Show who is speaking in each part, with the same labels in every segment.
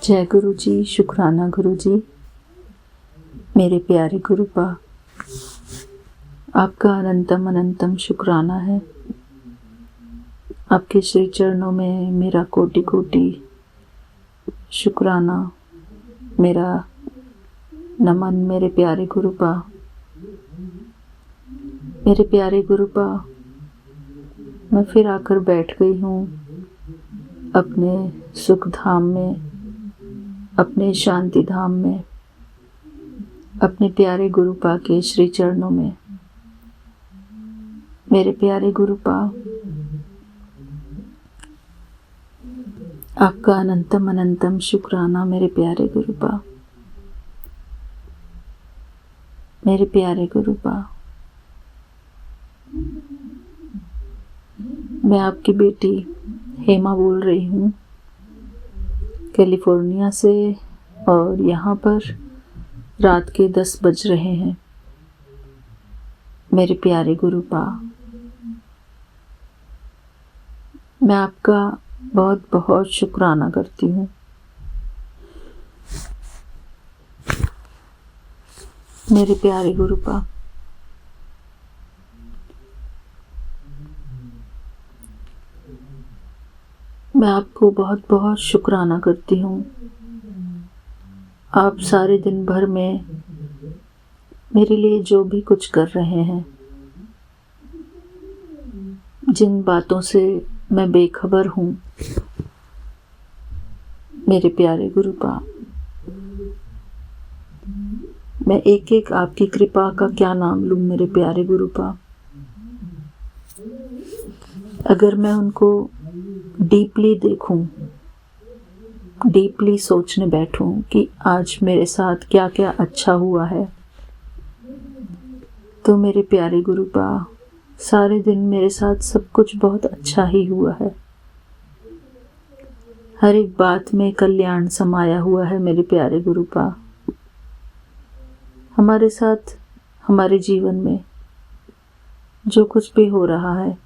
Speaker 1: जय गुरु जी, शुक्राना गुरु जी। मेरे प्यारे गुरुपा, आपका अनंतम अनंतम शुक्राना है। आपके श्री चरणों में मेरा कोटि कोटि शुक्राना, मेरा नमन। मेरे प्यारे गुरुपा, मेरे प्यारे गुरुपा, मैं फिर आकर बैठ गई हूँ अपने सुख धाम में, अपने शांति धाम में, अपने प्यारे गुरुपा के श्री चरणों में। मेरे प्यारे गुरुपा, आपका अनंतम अनंतम शुक्राना। मेरे प्यारे गुरुपा, मेरे प्यारे गुरुपा, मैं आपकी बेटी हेमा बोल रही हूँ कैलिफोर्निया से, और यहाँ पर रात के 10 बज रहे हैं। मेरे प्यारे गुरुपा, मैं आपका बहुत बहुत शुक्राना करती हूँ। मेरे प्यारे गुरुपा, मैं आपको बहुत बहुत शुक्राना करती हूँ। आप सारे दिन भर में मेरे लिए जो भी कुछ कर रहे हैं, जिन बातों से मैं बेखबर हूँ, मेरे प्यारे गुरुपा, मैं एक एक आपकी कृपा का क्या नाम लूँ। मेरे प्यारे गुरुपा, अगर मैं उनको डीपली देखूं, डीपली सोचने बैठूं कि आज मेरे साथ क्या क्या अच्छा हुआ है, तो मेरे प्यारे गुरुपा, सारे दिन मेरे साथ सब कुछ बहुत अच्छा ही हुआ है। हर एक बात में कल्याण समाया हुआ है। मेरे प्यारे गुरुपा, हमारे साथ, हमारे जीवन में जो कुछ भी हो रहा है,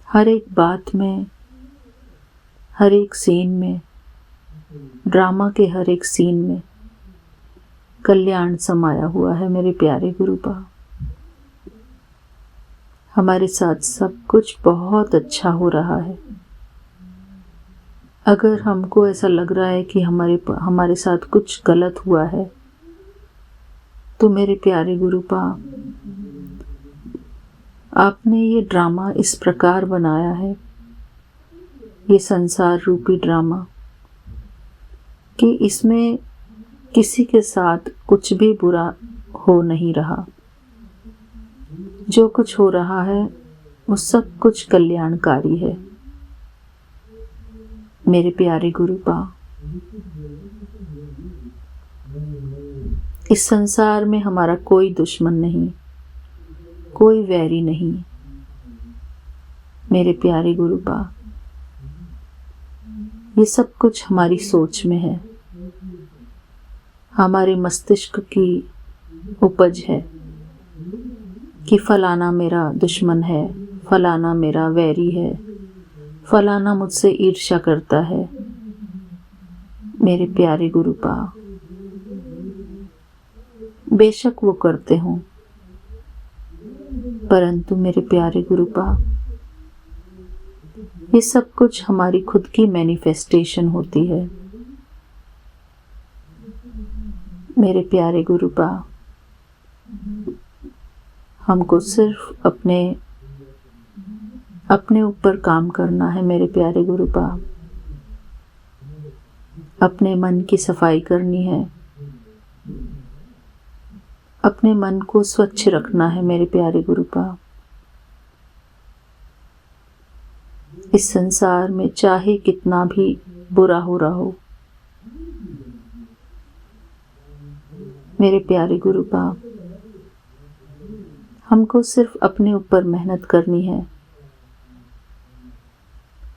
Speaker 1: हर एक बात में, हर एक सीन में, ड्रामा के हर एक सीन में कल्याण समाया हुआ है। मेरे प्यारे गुरुपा, हमारे साथ सब कुछ बहुत अच्छा हो रहा है। अगर हमको ऐसा लग रहा है कि हमारे साथ कुछ गलत हुआ है, तो मेरे प्यारे गुरुपा, आपने ये ड्रामा इस प्रकार बनाया है, ये संसार रूपी ड्रामा, कि इसमें किसी के साथ कुछ भी बुरा हो नहीं रहा। जो कुछ हो रहा है वो सब कुछ कल्याणकारी है। मेरे प्यारे गुरुपा, इस संसार में हमारा कोई दुश्मन नहीं, कोई वैरी नहीं। मेरे प्यारे गुरुपा, ये सब कुछ हमारी सोच में है, हमारे मस्तिष्क की उपज है कि फलाना मेरा दुश्मन है, फलाना मेरा वैरी है, फलाना मुझसे ईर्ष्या करता है। मेरे प्यारे गुरुपा, बेशक वो करते हों, परंतु मेरे प्यारे गुरुपा, ये सब कुछ हमारी खुद की मैनिफेस्टेशन होती है। मेरे प्यारे गुरुपा, हमको सिर्फ अपने ऊपर काम करना है। मेरे प्यारे गुरुपा, अपने मन की सफाई करनी है, अपने मन को स्वच्छ रखना है। मेरे प्यारे गुरुपा, इस संसार में चाहे कितना भी बुरा हो रहा हो, मेरे प्यारे गुरुपा, हमको सिर्फ अपने ऊपर मेहनत करनी है,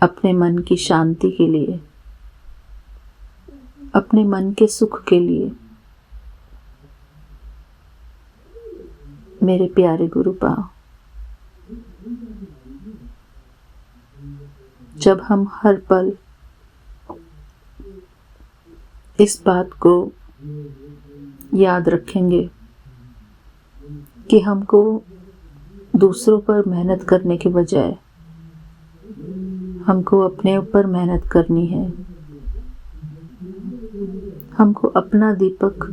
Speaker 1: अपने मन की शांति के लिए, अपने मन के सुख के लिए। मेरे प्यारे गुरुपा, जब हम हर पल इस बात को याद रखेंगे कि हमको दूसरों पर मेहनत करने के बजाय हमको अपने ऊपर मेहनत करनी है। हमको अपना दीपक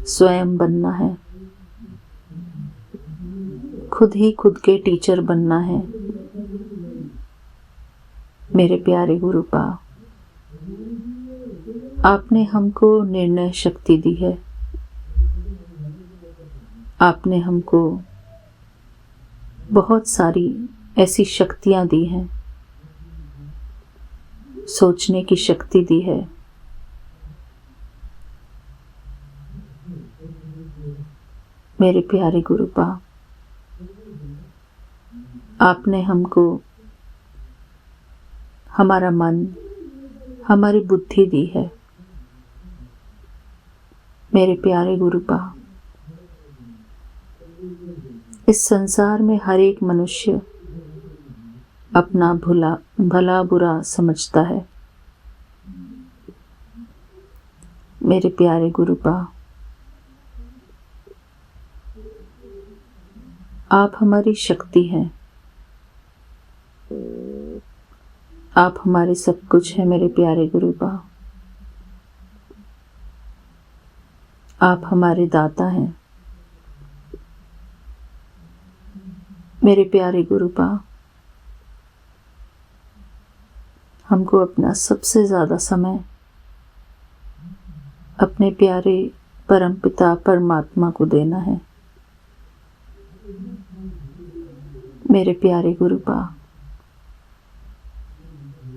Speaker 1: स्वयं बनना है, खुद ही खुद के टीचर बनना है। मेरे प्यारे गुरुपा, आपने हमको निर्णय शक्ति दी है। आपने हमको बहुत सारी ऐसी शक्तियाँ दी हैं, सोचने की शक्ति दी है। मेरे प्यारे गुरुपा, आपने हमको हमारा मन, हमारी बुद्धि दी है। मेरे प्यारे गुरुपा, इस संसार में हर एक मनुष्य अपना भला बुरा समझता है। मेरे प्यारे गुरुपा, आप हमारी शक्ति हैं, आप हमारे सब कुछ हैं। मेरे प्यारे गुरुपा, आप हमारे दाता हैं। मेरे प्यारे गुरुपा, हमको अपना सबसे ज़्यादा समय अपने प्यारे परमपिता परमात्मा को देना है। मेरे प्यारे गुरुपा,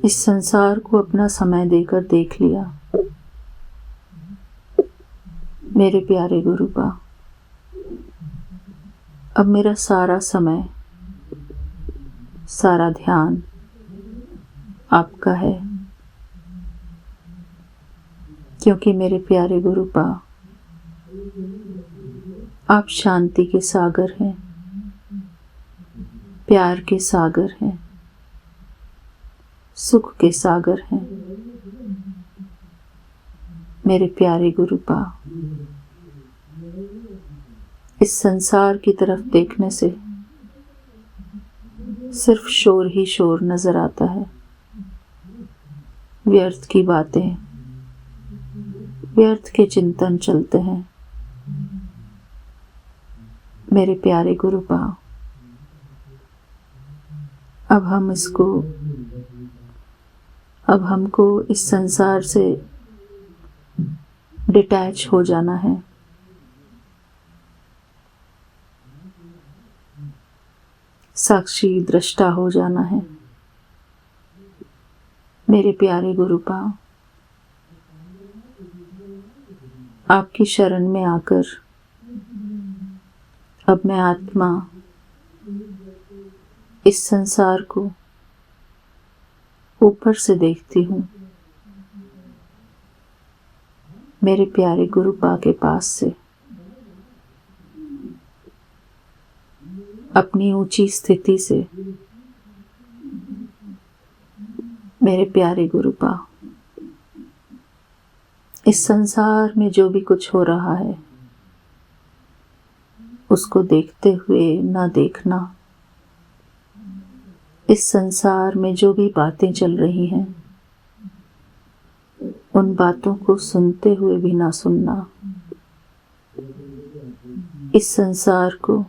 Speaker 1: इस संसार को अपना समय देकर देख लिया। मेरे प्यारे गुरुपा, अब मेरा सारा समय, सारा ध्यान आपका है, क्योंकि मेरे प्यारे गुरुपा, आप शांति के सागर हैं, प्यार के सागर हैं, सुख के सागर हैं। मेरे प्यारे गुरुपा, इस संसार की तरफ देखने से सिर्फ शोर ही शोर नजर आता है। व्यर्थ की बातें, व्यर्थ के चिंतन चलते हैं। मेरे प्यारे गुरुपा, अब हमको इस संसार से डिटैच हो जाना है। साक्षी दृष्टा हो जाना है। मेरे प्यारे गुरुपा, आपकी शरण में आकर अब मैं आत्मा इस संसार को ऊपर से देखती हूँ। मेरे प्यारे गुरुपा के पास से अपनी ऊंची स्थिति से मेरे प्यारे गुरुपा, इस संसार में जो भी कुछ हो रहा है उसको देखते हुए ना देखना। इस संसार में जो भी बातें चल रही हैं उन बातों को सुनते हुए भी ना सुनना। इस संसार को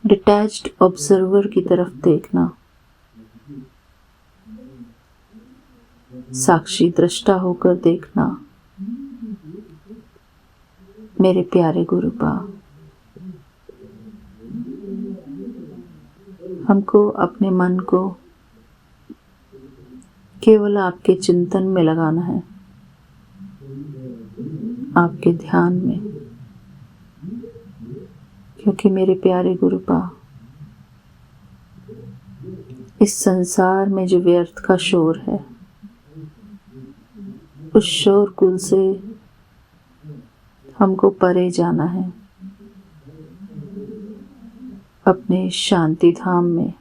Speaker 1: डिटैच्ड ऑब्जर्वर की तरफ देखना, साक्षी दृष्टा होकर देखना। मेरे प्यारे गुरुपा, हमको अपने मन को केवल आपके चिंतन में लगाना है, आपके ध्यान में। क्योंकि मेरे प्यारे गुरुपा, इस संसार में जो व्यर्थ का शोर है, उस शोरगुल से हमको परे जाना है, अपने शांति धाम में,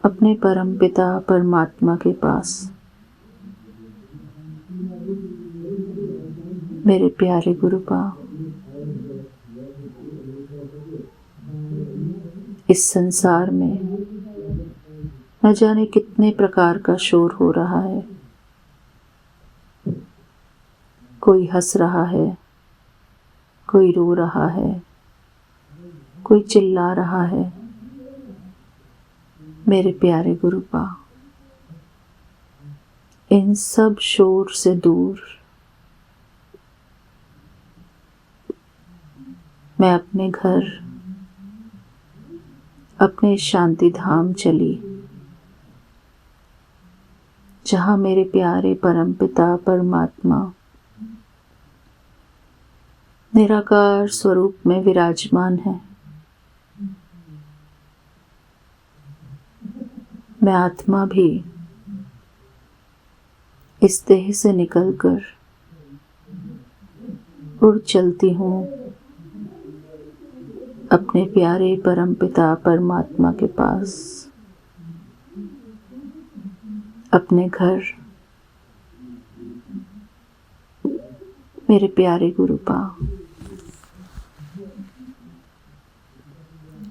Speaker 1: अपने परमपिता परमात्मा के पास। मेरे प्यारे गुरुपा, इस संसार में न जाने कितने प्रकार का शोर हो रहा है। कोई हंस रहा है, कोई रो रहा है, कोई चिल्ला रहा है। मेरे प्यारे गुरुपा, इन सब शोर से दूर मैं अपने घर, अपने शांति धाम चली, जहाँ मेरे प्यारे परमपिता परमात्मा निराकार स्वरूप में विराजमान है। मैं आत्मा भी इस देह से निकलकर उड़ चलती हूँ अपने प्यारे परमपिता परमात्मा के पास, अपने घर। मेरे प्यारे गुरुपा,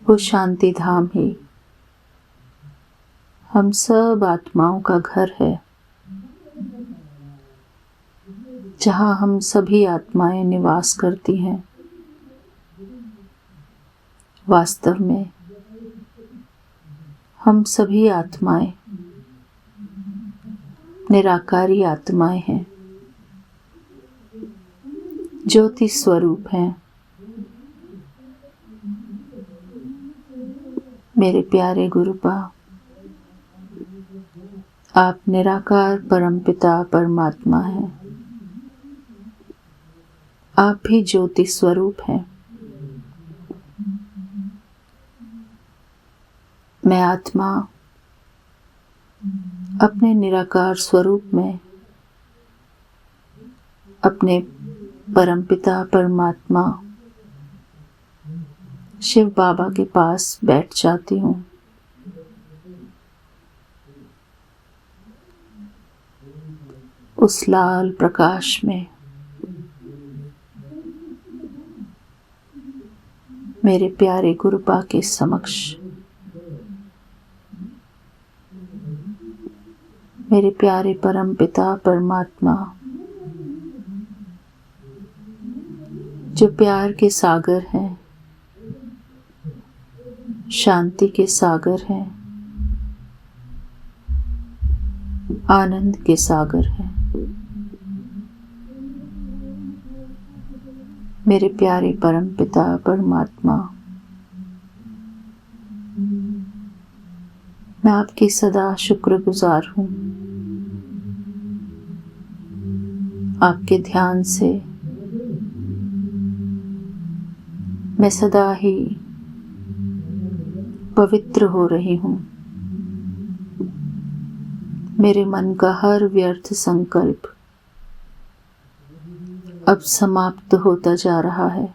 Speaker 1: वो शांति धाम ही हम सब आत्माओं का घर है, जहाँ हम सभी आत्माएं निवास करती हैं। वास्तव में हम सभी आत्माएं निराकारी आत्माएं हैं, ज्योति स्वरूप हैं। मेरे प्यारे गुरुपा, आप निराकार परमपिता परमात्मा हैं। आप भी ज्योति स्वरूप हैं। मैं आत्मा अपने निराकार स्वरूप में अपने परमपिता परमात्मा शिव बाबा के पास बैठ जाती हूँ। उस लाल प्रकाश में मेरे प्यारे गुरुपा के समक्ष मेरे प्यारे परमपिता परमात्मा, जो प्यार के सागर हैं, शांति के सागर हैं, आनंद के सागर हैं। मेरे प्यारे परमपिता परमात्मा, मैं आपकी सदा शुक्रगुजार हूँ। आपके ध्यान से मैं सदा ही पवित्र हो रही हूँ। मेरे मन का हर व्यर्थ संकल्प अब समाप्त होता जा रहा है।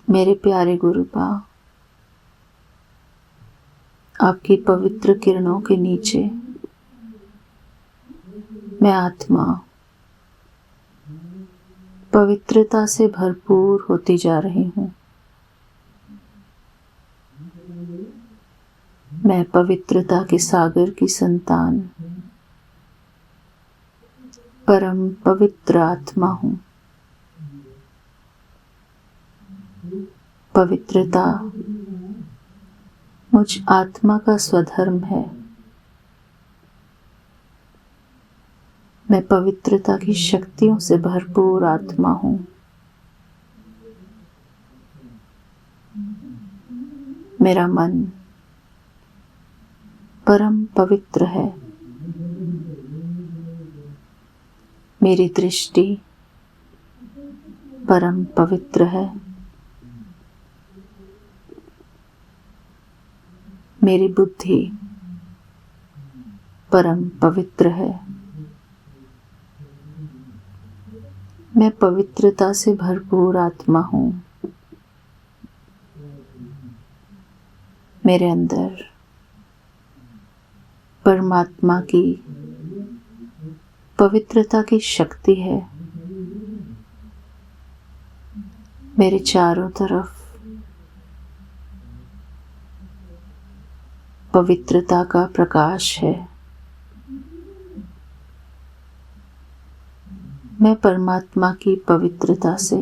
Speaker 1: मेरे प्यारे गुरुपा, आपकी पवित्र किरणों के नीचे मैं आत्मा पवित्रता से भरपूर होती जा रही हूँ। मैं पवित्रता के सागर की संतान, परम पवित्र आत्मा हूँ। पवित्रता मुझ आत्मा का स्वधर्म है। मैं पवित्रता की शक्तियों से भरपूर आत्मा हूँ। मेरा मन परम पवित्र है। मेरी दृष्टि परम पवित्र है। मेरी बुद्धि परम पवित्र है। मैं पवित्रता से भरपूर आत्मा हूँ। मेरे अंदर परमात्मा की पवित्रता की शक्ति है मेरे चारों तरफ। पवित्रता का प्रकाश है। मैं परमात्मा की पवित्रता से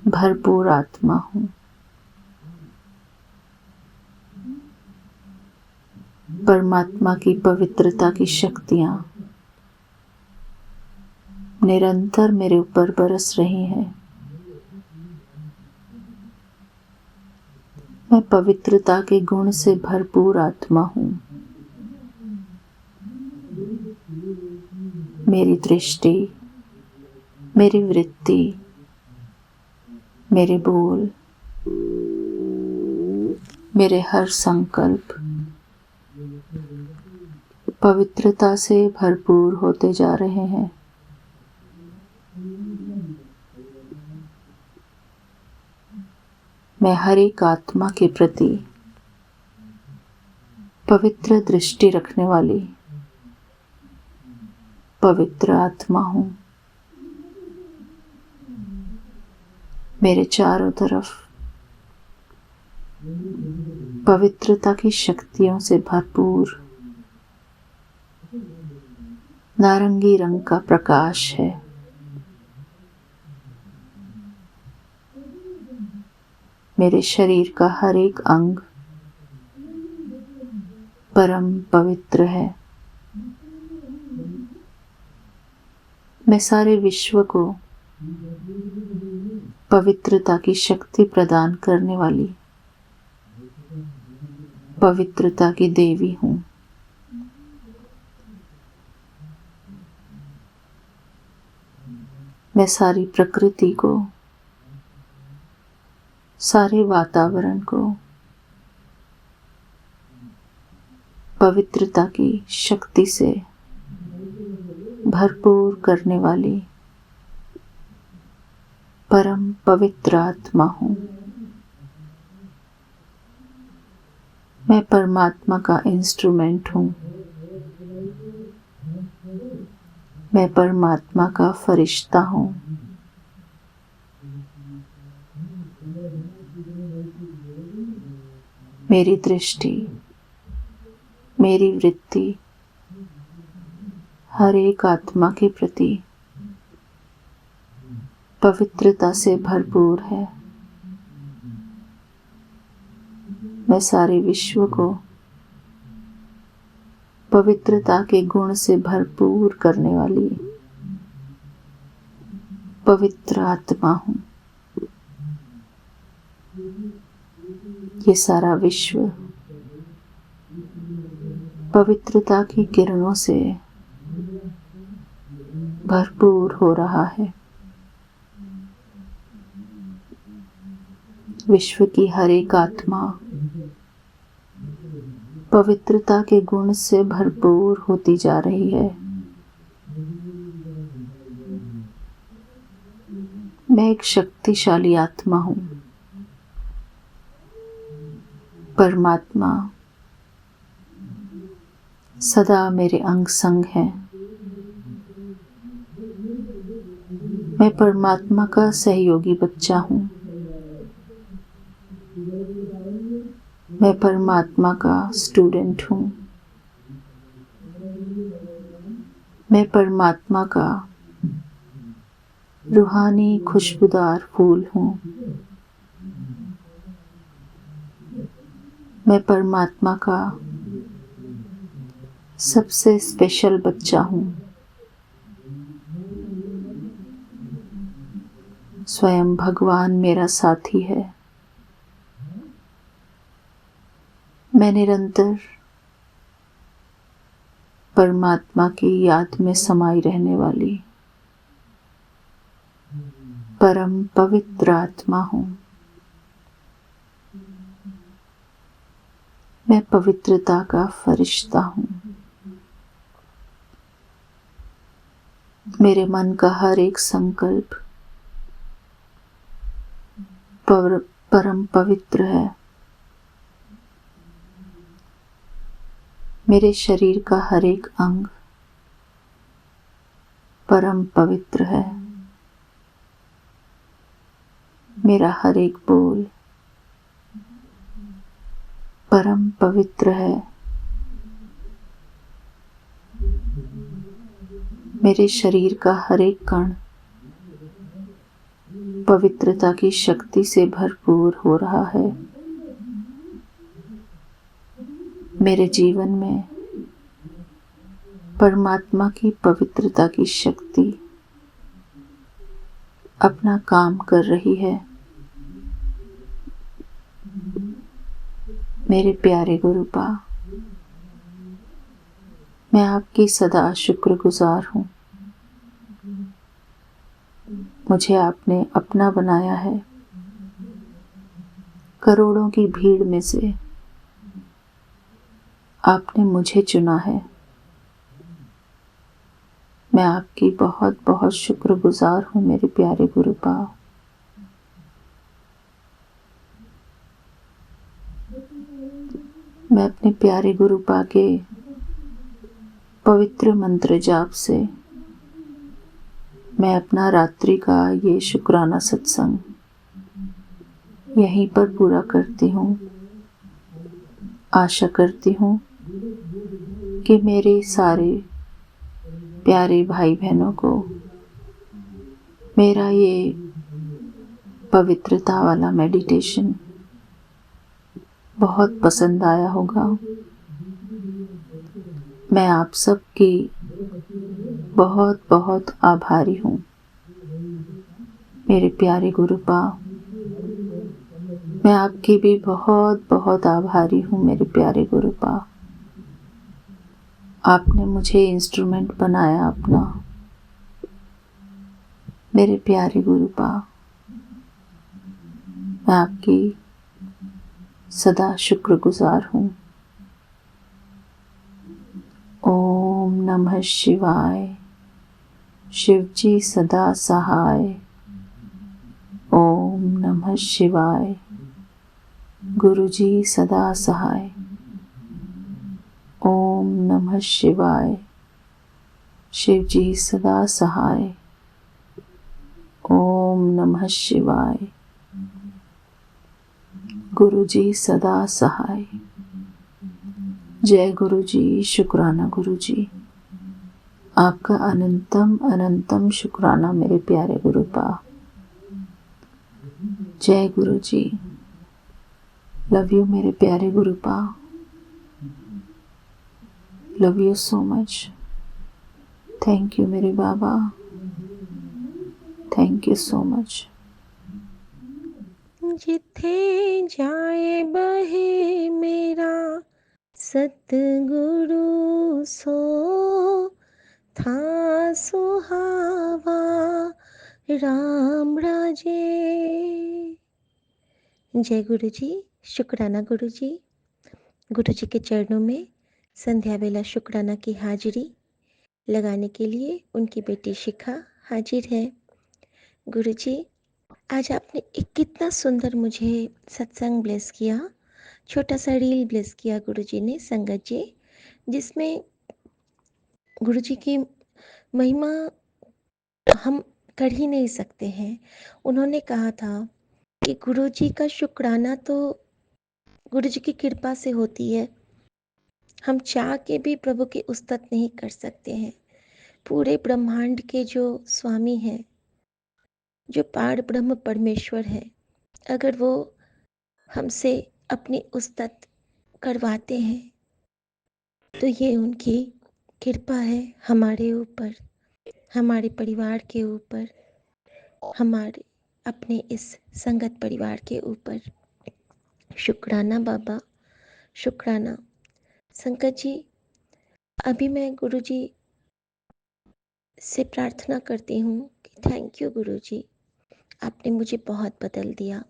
Speaker 1: भरपूर आत्मा हूँ। परमात्मा की पवित्रता की शक्तियाँ निरंतर मेरे ऊपर बरस रही हैं। मैं पवित्रता के गुण से भरपूर आत्मा हूँ। मेरी दृष्टि, मेरी वृत्ति, मेरे बोल, मेरे हर संकल्प पवित्रता से भरपूर होते जा रहे हैं। मैं हर एक आत्मा के प्रति पवित्र दृष्टि रखने वाली पवित्र आत्मा हूँ। मेरे चारों तरफ पवित्रता की शक्तियों से भरपूर नारंगी रंग का प्रकाश है। मेरे शरीर का हर एक अंग परम पवित्र है। मैं सारे विश्व को पवित्रता की शक्ति प्रदान करने वाली पवित्रता की देवी हूँ। मैं सारी प्रकृति को, सारे वातावरण को पवित्रता की शक्ति से भरपूर करने वाली परम पवित्र आत्मा हूँ। मैं परमात्मा का इंस्ट्रूमेंट हूँ। मैं परमात्मा का फरिश्ता हूँ। मेरी दृष्टि, मेरी वृत्ति हर एक आत्मा के प्रति पवित्रता से भरपूर है। मैं सारे विश्व को पवित्रता के गुण से भरपूर करने वाली पवित्र आत्मा हूँ। ये सारा विश्व पवित्रता की किरणों से भरपूर हो रहा है। विश्व की हर एक आत्मा पवित्रता के गुण से भरपूर होती जा रही है। मैं एक शक्तिशाली आत्मा हूँ। परमात्मा सदा मेरे अंग संग है। मैं परमात्मा का सहयोगी बच्चा हूँ। मैं परमात्मा का स्टूडेंट हूँ। मैं परमात्मा का रूहानी खुशबूदार फूल हूँ। मैं परमात्मा का सबसे स्पेशल बच्चा हूँ। स्वयं भगवान मेरा साथी है। मैं निरंतर परमात्मा की याद में समाई रहने वाली परम पवित्र आत्मा हूँ। मैं पवित्रता का फरिश्ता हूँ। मेरे मन का हर एक संकल्प परम पवित्र है। मेरे शरीर का हर एक अंग परम पवित्र है। मेरा हर एक बोल परम पवित्र है। मेरे शरीर का हर एक कण पवित्रता की शक्ति से भरपूर हो रहा है। मेरे जीवन में परमात्मा की पवित्रता की शक्ति अपना काम कर रही है। मेरे प्यारे गुरुपा, मैं आपकी सदा शुक्रगुजार हूँ। मुझे आपने अपना बनाया है। करोड़ों की भीड़ में से आपने मुझे चुना है। मैं आपकी बहुत बहुत शुक्रगुजार हूँ मेरे प्यारे गुरुपा। मैं अपने प्यारे गुरुपा के पवित्र मंत्र जाप से मैं अपना रात्रि का ये शुक्राना सत्संग यहीं पर पूरा करती हूँ। आशा करती हूँ कि मेरे सारे प्यारे भाई बहनों को मेरा ये पवित्रता वाला मेडिटेशन बहुत पसंद आया होगा। मैं आप सबकी बहुत बहुत आभारी हूँ मेरे प्यारे गुरुपा। मैं आपकी भी बहुत बहुत आभारी हूँ मेरे प्यारे गुरुपा। आपने मुझे इंस्ट्रूमेंट बनाया अपना। मेरे प्यारे गुरुपा, मैं आपकी सदा शुक्रगुजार हूँ। ओम नमः शिवाय। शिवजी सदा सहाय। ओम नमः शिवाय। गुरुजी सदा सहाय। ओम नमः शिवाय। शिवजी सदा सहाय। ओम नमः शिवाय। गुरुजी सदा सहाय। जय गुरुजी। शुक्राना गुरुजी। आपका अनंतम अनंतम शुक्राना मेरे प्यारे गुरुपा। जय गुरुजी। लव यू मेरे प्यारे Gurupa. Love you so much. Thank you मेरे बाबा। Thank you so much.
Speaker 2: जिथे जाए बहे मेरा सतगुरु सो था सुहावा राम राजे। जय गुरु जी। शुक्राना गुरु जी। गुरु जी के चरणों में संध्या वेला शुक्राना की हाजिरी लगाने के लिए उनकी बेटी शिखा हाजिर है। गुरु जी, आज आपने एक कितना सुंदर मुझे सत्संग ब्लेस किया, छोटा सा रील ब्लेस किया गुरु जी ने, संगत जी, जिसमें गुरु जी की महिमा हम कर ही नहीं सकते हैं। उन्होंने कहा था कि गुरु जी का शुक्राना तो गुरु जी की कृपा से होती है, हम चाह के भी प्रभु की उस्तत नहीं कर सकते हैं। पूरे ब्रह्मांड के जो स्वामी हैं, जो पार ब्रह्म परमेश्वर है, अगर वो हमसे अपनी उस्तत करवाते हैं तो ये उनकी कृपा है हमारे ऊपर, हमारे परिवार के ऊपर, हमारे अपने इस संगत परिवार के ऊपर। शुक्राना बाबा, शुक्राना। संगत जी, अभी मैं गुरु जी से प्रार्थना करती हूँ कि थैंक यू गुरु जी, आपने मुझे बहुत बदल दिया।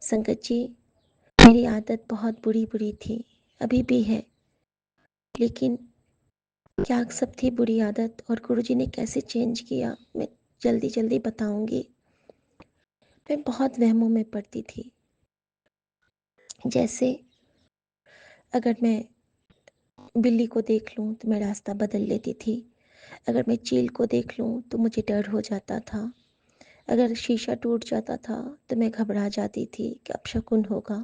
Speaker 2: संगत जी, मेरी आदत बहुत बुरी बुरी थी, अभी भी है, लेकिन क्या सब थी बुरी आदत और गुरुजी ने कैसे चेंज किया, मैं जल्दी जल्दी बताऊंगी। मैं बहुत वहमों में पड़ती थी। जैसे अगर मैं बिल्ली को देख लूं तो मैं रास्ता बदल लेती थी, अगर मैं चील को देख लूँ तो मुझे डर हो जाता था। अगर शीशा टूट जाता था तो मैं घबरा जाती थी कि अपशकुन होगा।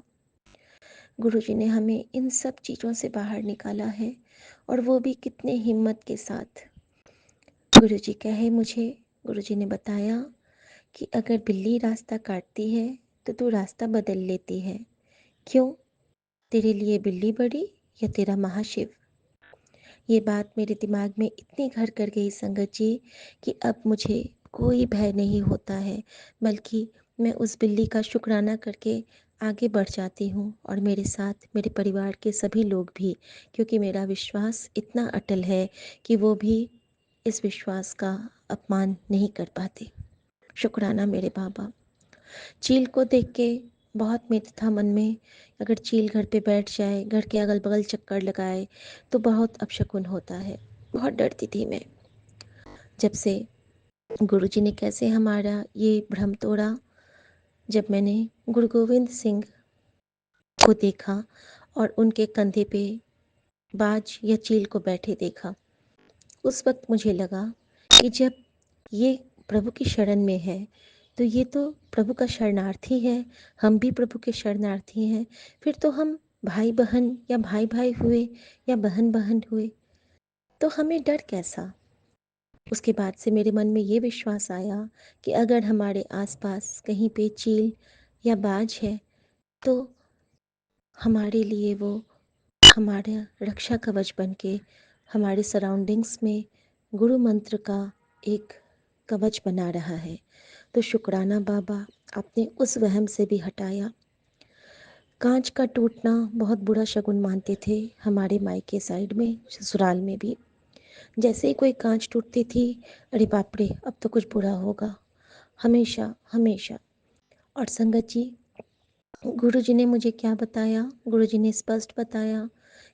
Speaker 2: गुरुजी ने हमें इन सब चीज़ों से बाहर निकाला है, और वो भी कितने हिम्मत के साथ। गुरुजी कहे मुझे, गुरुजी ने बताया कि अगर बिल्ली रास्ता काटती है तो तू रास्ता बदल लेती है। क्यों? तेरे लिए बिल्ली बड़ी या तेरा महाशिव? ये बात मेरे दिमाग में इतनी घर कर गई संगत जी कि अब मुझे कोई भय नहीं होता है, बल्कि मैं उस बिल्ली का शुक्राना करके आगे बढ़ जाती हूँ, और मेरे साथ मेरे परिवार के सभी लोग भी, क्योंकि मेरा विश्वास इतना अटल है कि वो भी इस विश्वास का अपमान नहीं कर पाते। शुक्राना मेरे बाबा। चील को देख के बहुत मित था मन में, अगर चील घर पे बैठ जाए, घर के अगल बगल चक्कर लगाए तो बहुत अपशकुन होता है। बहुत डरती थी मैं। जब से गुरुजी ने कैसे हमारा ये भ्रम तोड़ा, जब मैंने गुरु गोविंद सिंह को देखा और उनके कंधे पे बाज या चील को बैठे देखा, उस वक्त मुझे लगा कि जब ये प्रभु की शरण में है तो ये तो प्रभु का शरणार्थी है, हम भी प्रभु के शरणार्थी हैं। फिर तो हम भाई बहन या भाई भाई हुए या बहन बहन हुए, तो हमें डर कैसा। उसके बाद से मेरे मन में ये विश्वास आया कि अगर हमारे आसपास कहीं पे चील या बाज है तो हमारे लिए वो हमारा रक्षा कवच बन के हमारे सराउंडिंग्स में गुरु मंत्र का एक कवच बना रहा है। तो शुक्राना बाबा, आपने उस वहम से भी हटाया। कांच का टूटना बहुत बुरा शगुन मानते थे हमारे मायके साइड में, ससुराल में भी। जैसे ही कोई कांच टूटती थी, अरे बाप रे, अब तो कुछ बुरा होगा, हमेशा हमेशा। और संगत जी, गुरुजी ने मुझे क्या बताया? गुरुजी ने स्पष्ट बताया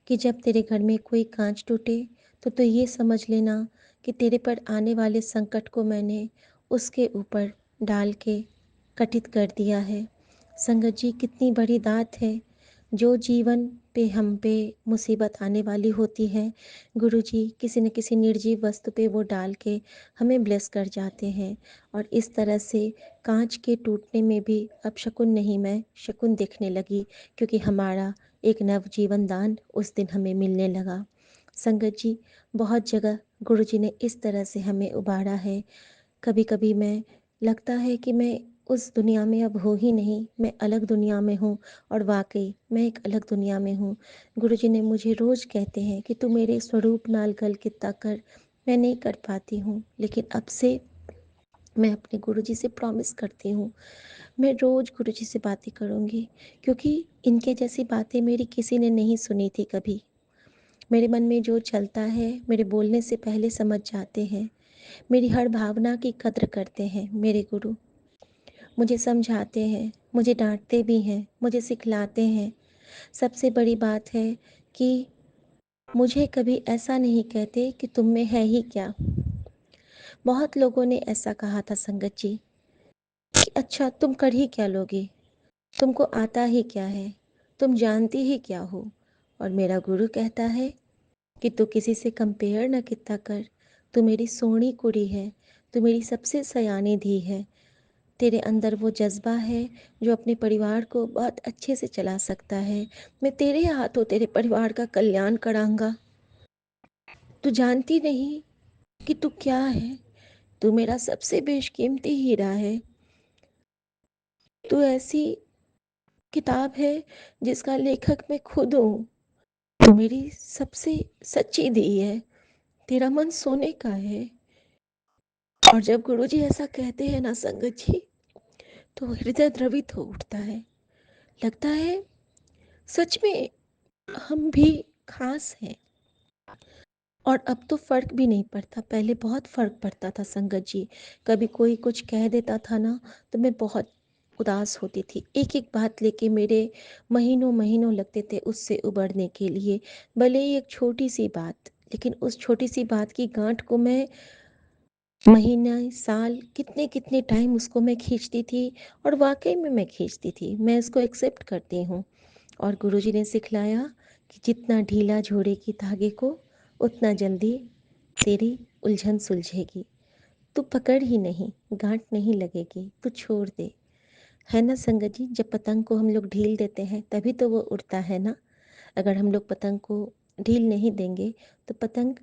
Speaker 2: कि जब तेरे घर में कोई कांच टूटे तो ये समझ लेना कि तेरे पर आने वाले संकट को मैंने उसके ऊपर डाल के कटित कर दिया है। संगत जी, कितनी बड़ी दात है। जो जीवन पे हम पे मुसीबत आने वाली होती है, गुरुजी किसी न किसी निर्जीव वस्तु पे वो डाल के हमें ब्लेस कर जाते हैं। और इस तरह से कांच के टूटने में भी अब शकुन नहीं, मैं शकुन देखने लगी, क्योंकि हमारा एक नवजीवन दान उस दिन हमें मिलने लगा। संगत जी, बहुत जगह गुरुजी ने इस तरह से हमें उबारा है। कभी कभी मैं लगता है कि मैं उस दुनिया में अब हूँ ही नहीं, मैं अलग दुनिया में हूँ, और वाकई मैं एक अलग दुनिया में हूँ। गुरुजी ने मुझे रोज़ कहते हैं कि तू मेरे स्वरूप नाल गल कित्ता कर। मैं नहीं कर पाती हूँ, लेकिन अब से मैं अपने गुरुजी से प्रॉमिस करती हूँ, मैं रोज़ गुरुजी से बातें करूँगी, क्योंकि इनके जैसी बातें मेरी किसी ने नहीं सुनी थी कभी। मेरे मन में जो चलता है मेरे बोलने से पहले समझ जाते हैं, मेरी हर भावना की कद्र करते हैं मेरे गुरु। मुझे समझाते हैं, मुझे डांटते भी हैं, मुझे सिखलाते हैं। सबसे बड़ी बात है कि मुझे कभी ऐसा नहीं कहते कि तुम में है ही क्या। बहुत लोगों ने ऐसा कहा था संगत जी कि अच्छा तुम कर ही क्या लोगे, तुमको आता ही क्या है, तुम जानती ही क्या हो। और मेरा गुरु कहता है कि तू किसी से कंपेयर न कितना कर, तू मेरी सोनी कुड़ी है, तू मेरी सबसे सयानी धी है। तेरे अंदर वो जज्बा है जो अपने परिवार को बहुत अच्छे से चला सकता है। मैं तेरे हाथों तेरे परिवार का कल्याण कराऊंगा। तू जानती नहीं कि तू क्या है, तू मेरा सबसे बेशकीमती हीरा है। तू ऐसी किताब है जिसका लेखक मैं खुद हूँ। तू मेरी सबसे सच्ची धी है, तेरा मन सोने का है। और जब गुरुजी ऐसा कहते हैं ना संगत जी, तो हृदय द्रवित हो उठता है। लगता है सच में हम भी खास हैं। और अब तो फ़र्क भी नहीं पड़ता, पहले बहुत फ़र्क पड़ता था संगत जी। कभी कोई कुछ कह देता था ना तो मैं बहुत उदास होती थी। एक एक बात लेके मेरे महीनों महीनों लगते थे उससे उबरने के लिए। भले ही एक छोटी सी बात, लेकिन उस छोटी सी बात की गांठ को मैं महीना साल कितने कितने टाइम उसको मैं खींचती थी। और वाकई में मैं खींचती थी, मैं इसको एक्सेप्ट करती हूँ। और गुरुजी ने सिखलाया कि जितना ढीला जोड़ेगी धागे को, उतना जल्दी तेरी उलझन सुलझेगी। तू पकड़ ही नहीं, गांठ नहीं लगेगी, तू छोड़ दे। है ना संगत जी, जब पतंग को हम लोग ढील देते हैं तभी तो वो उड़ता है ना। अगर हम लोग पतंग को ढील नहीं देंगे तो पतंग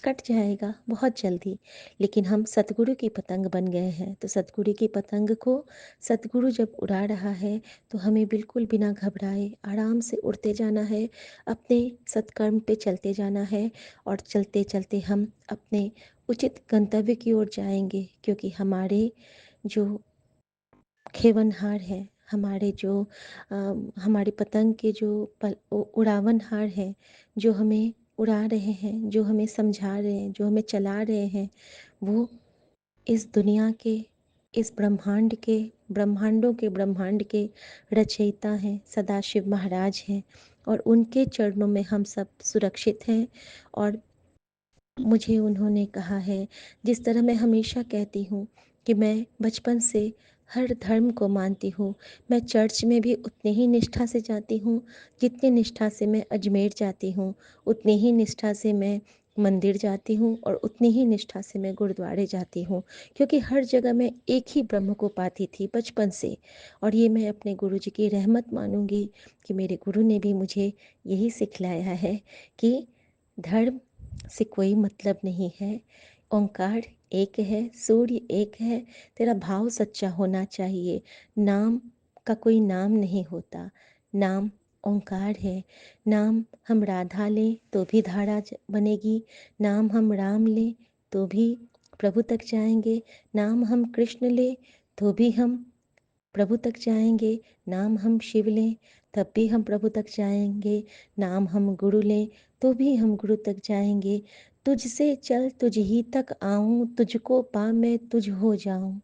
Speaker 2: कट जाएगा बहुत जल्दी। लेकिन हम सतगुरु की पतंग बन गए हैं, तो सतगुरु की पतंग को सतगुरु जब उड़ा रहा है तो हमें बिल्कुल बिना घबराए आराम से उड़ते जाना है, अपने सत्कर्म पे चलते जाना है। और चलते चलते हम अपने उचित गंतव्य की ओर जाएंगे, क्योंकि हमारे जो खेवनहार है, हमारे जो हमारे पतंग के जो उड़ावनहार है, जो हमें उड़ा रहे हैं, जो हमें समझा रहे हैं, जो हमें चला रहे हैं, वो इस दुनिया के, इस ब्रह्मांड के, ब्रह्मांडों के ब्रह्मांड के रचयिता हैं, सदाशिव महाराज हैं। और उनके चरणों में हम सब सुरक्षित हैं। और मुझे उन्होंने कहा है, जिस तरह मैं हमेशा कहती हूँ कि मैं बचपन से हर धर्म को मानती हूँ। मैं चर्च में भी उतनी ही निष्ठा से जाती हूँ जितनी निष्ठा से मैं अजमेर जाती हूँ, उतनी ही निष्ठा से मैं मंदिर जाती हूँ, और उतनी ही निष्ठा से मैं गुरुद्वारे जाती हूँ। क्योंकि हर जगह मैं एक ही ब्रह्म को पाती थी बचपन से। और ये मैं अपने गुरु जी की रहमत मानूंगी कि मेरे गुरु ने भी मुझे यही सिखलाया है कि धर्म से कोई मतलब नहीं है। ओंकार एक है, सूर्य एक है, तेरा भाव सच्चा होना चाहिए। नाम का कोई नाम नहीं होता, नाम ओंकार है। नाम हम राधा लें तो भी धारा बनेगी, नाम हम राम लें तो भी प्रभु तक जाएंगे, नाम हम कृष्ण लें तो भी हम प्रभु तक जाएंगे, नाम हम शिव लें तब भी हम प्रभु तक जाएंगे, नाम हम गुरु लें तो भी हम गुरु तक जाएंगे। तुझसे चल तुझ ही तक आऊं, तुझको पा मैं तुझ हो जाऊं।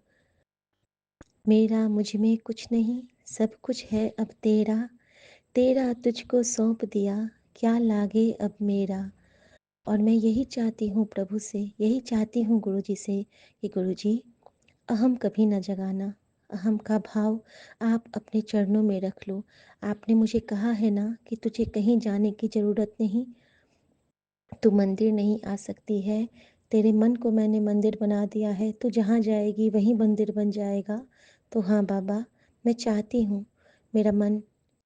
Speaker 2: मेरा मुझ में कुछ नहीं, सब कुछ है अब तेरा, तेरा तुझको सौंप दिया, क्या लागे अब मेरा। और मैं यही चाहती हूँ प्रभु से, यही चाहती हूँ गुरु जी से कि गुरु जी, अहम कभी न जगाना। अहम का भाव आप अपने चरणों में रख लो। आपने मुझे कहा है ना कि तुझे कहीं जाने की ज़रूरत नहीं, तू मंदिर नहीं आ सकती है, तेरे मन को मैंने मंदिर बना दिया है, तू जहाँ जाएगी वहीं मंदिर बन जाएगा। तो हाँ बाबा, मैं चाहती हूँ मेरा मन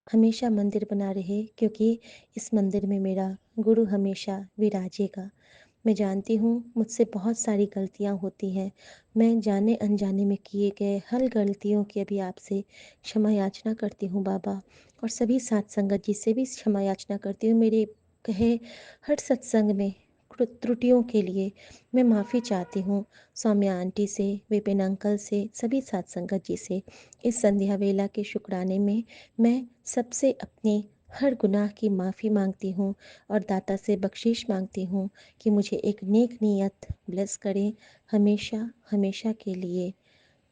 Speaker 2: हमेशा मंदिर बना रहे, क्योंकि इस मंदिर में मेरा गुरु हमेशा विराजेगा। मैं जानती हूँ मुझसे बहुत सारी गलतियाँ होती हैं, मैं जाने अनजाने में किए गए हर गलतियों की अभी आपसे क्षमा याचना करती हूँ बाबा। और सभी साथ संगत जी से भी क्षमा याचना करती हूँ, मेरे कहे हर सत्संग में त्रुटियों के लिए मैं माफ़ी चाहती हूँ। सौम्या आंटी से, विपिन अंकल से, सभी साथ संगत जी से इस संध्या वेला के शुक्राने में मैं सबसे अपनी हर गुनाह की माफ़ी मांगती हूँ और दाता से बख्शिश मांगती हूँ कि मुझे एक नेक नीयत ब्लेस करें हमेशा हमेशा के लिए।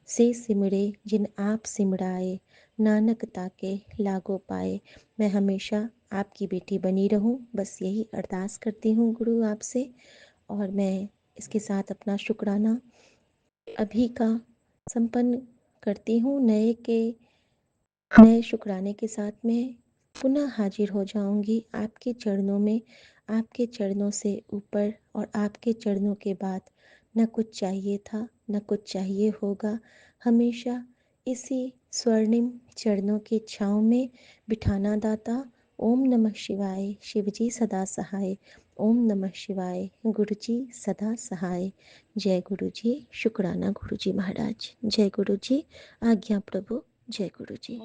Speaker 2: से सिमरे जिन आप सिमराए, नानक ताके लागो पाए। मैं हमेशा आपकी बेटी बनी रहूं, बस यही अरदास करती हूँ गुरु आपसे। और मैं इसके साथ अपना शुक्राना अभी का संपन्न करती हूँ। नए शुक्राने के साथ में पुनः हाजिर हो जाऊंगी आपके चरणों में। आपके चरणों से ऊपर और आपके चरणों के बाद न कुछ चाहिए था, न कुछ चाहिए होगा। हमेशा इसी स्वर्णिम चरणों की छाँव में बिठाना दाता। ओम नमः शिवाय, शिवजी सदा सहाय। ओम नमः शिवाय, गुरु जी सदा सहाय। जय गुरु जी। शुक्राना गुरु जी महाराज। जय गुरु जी। आज्ञा प्रभु। जय गुरु जी।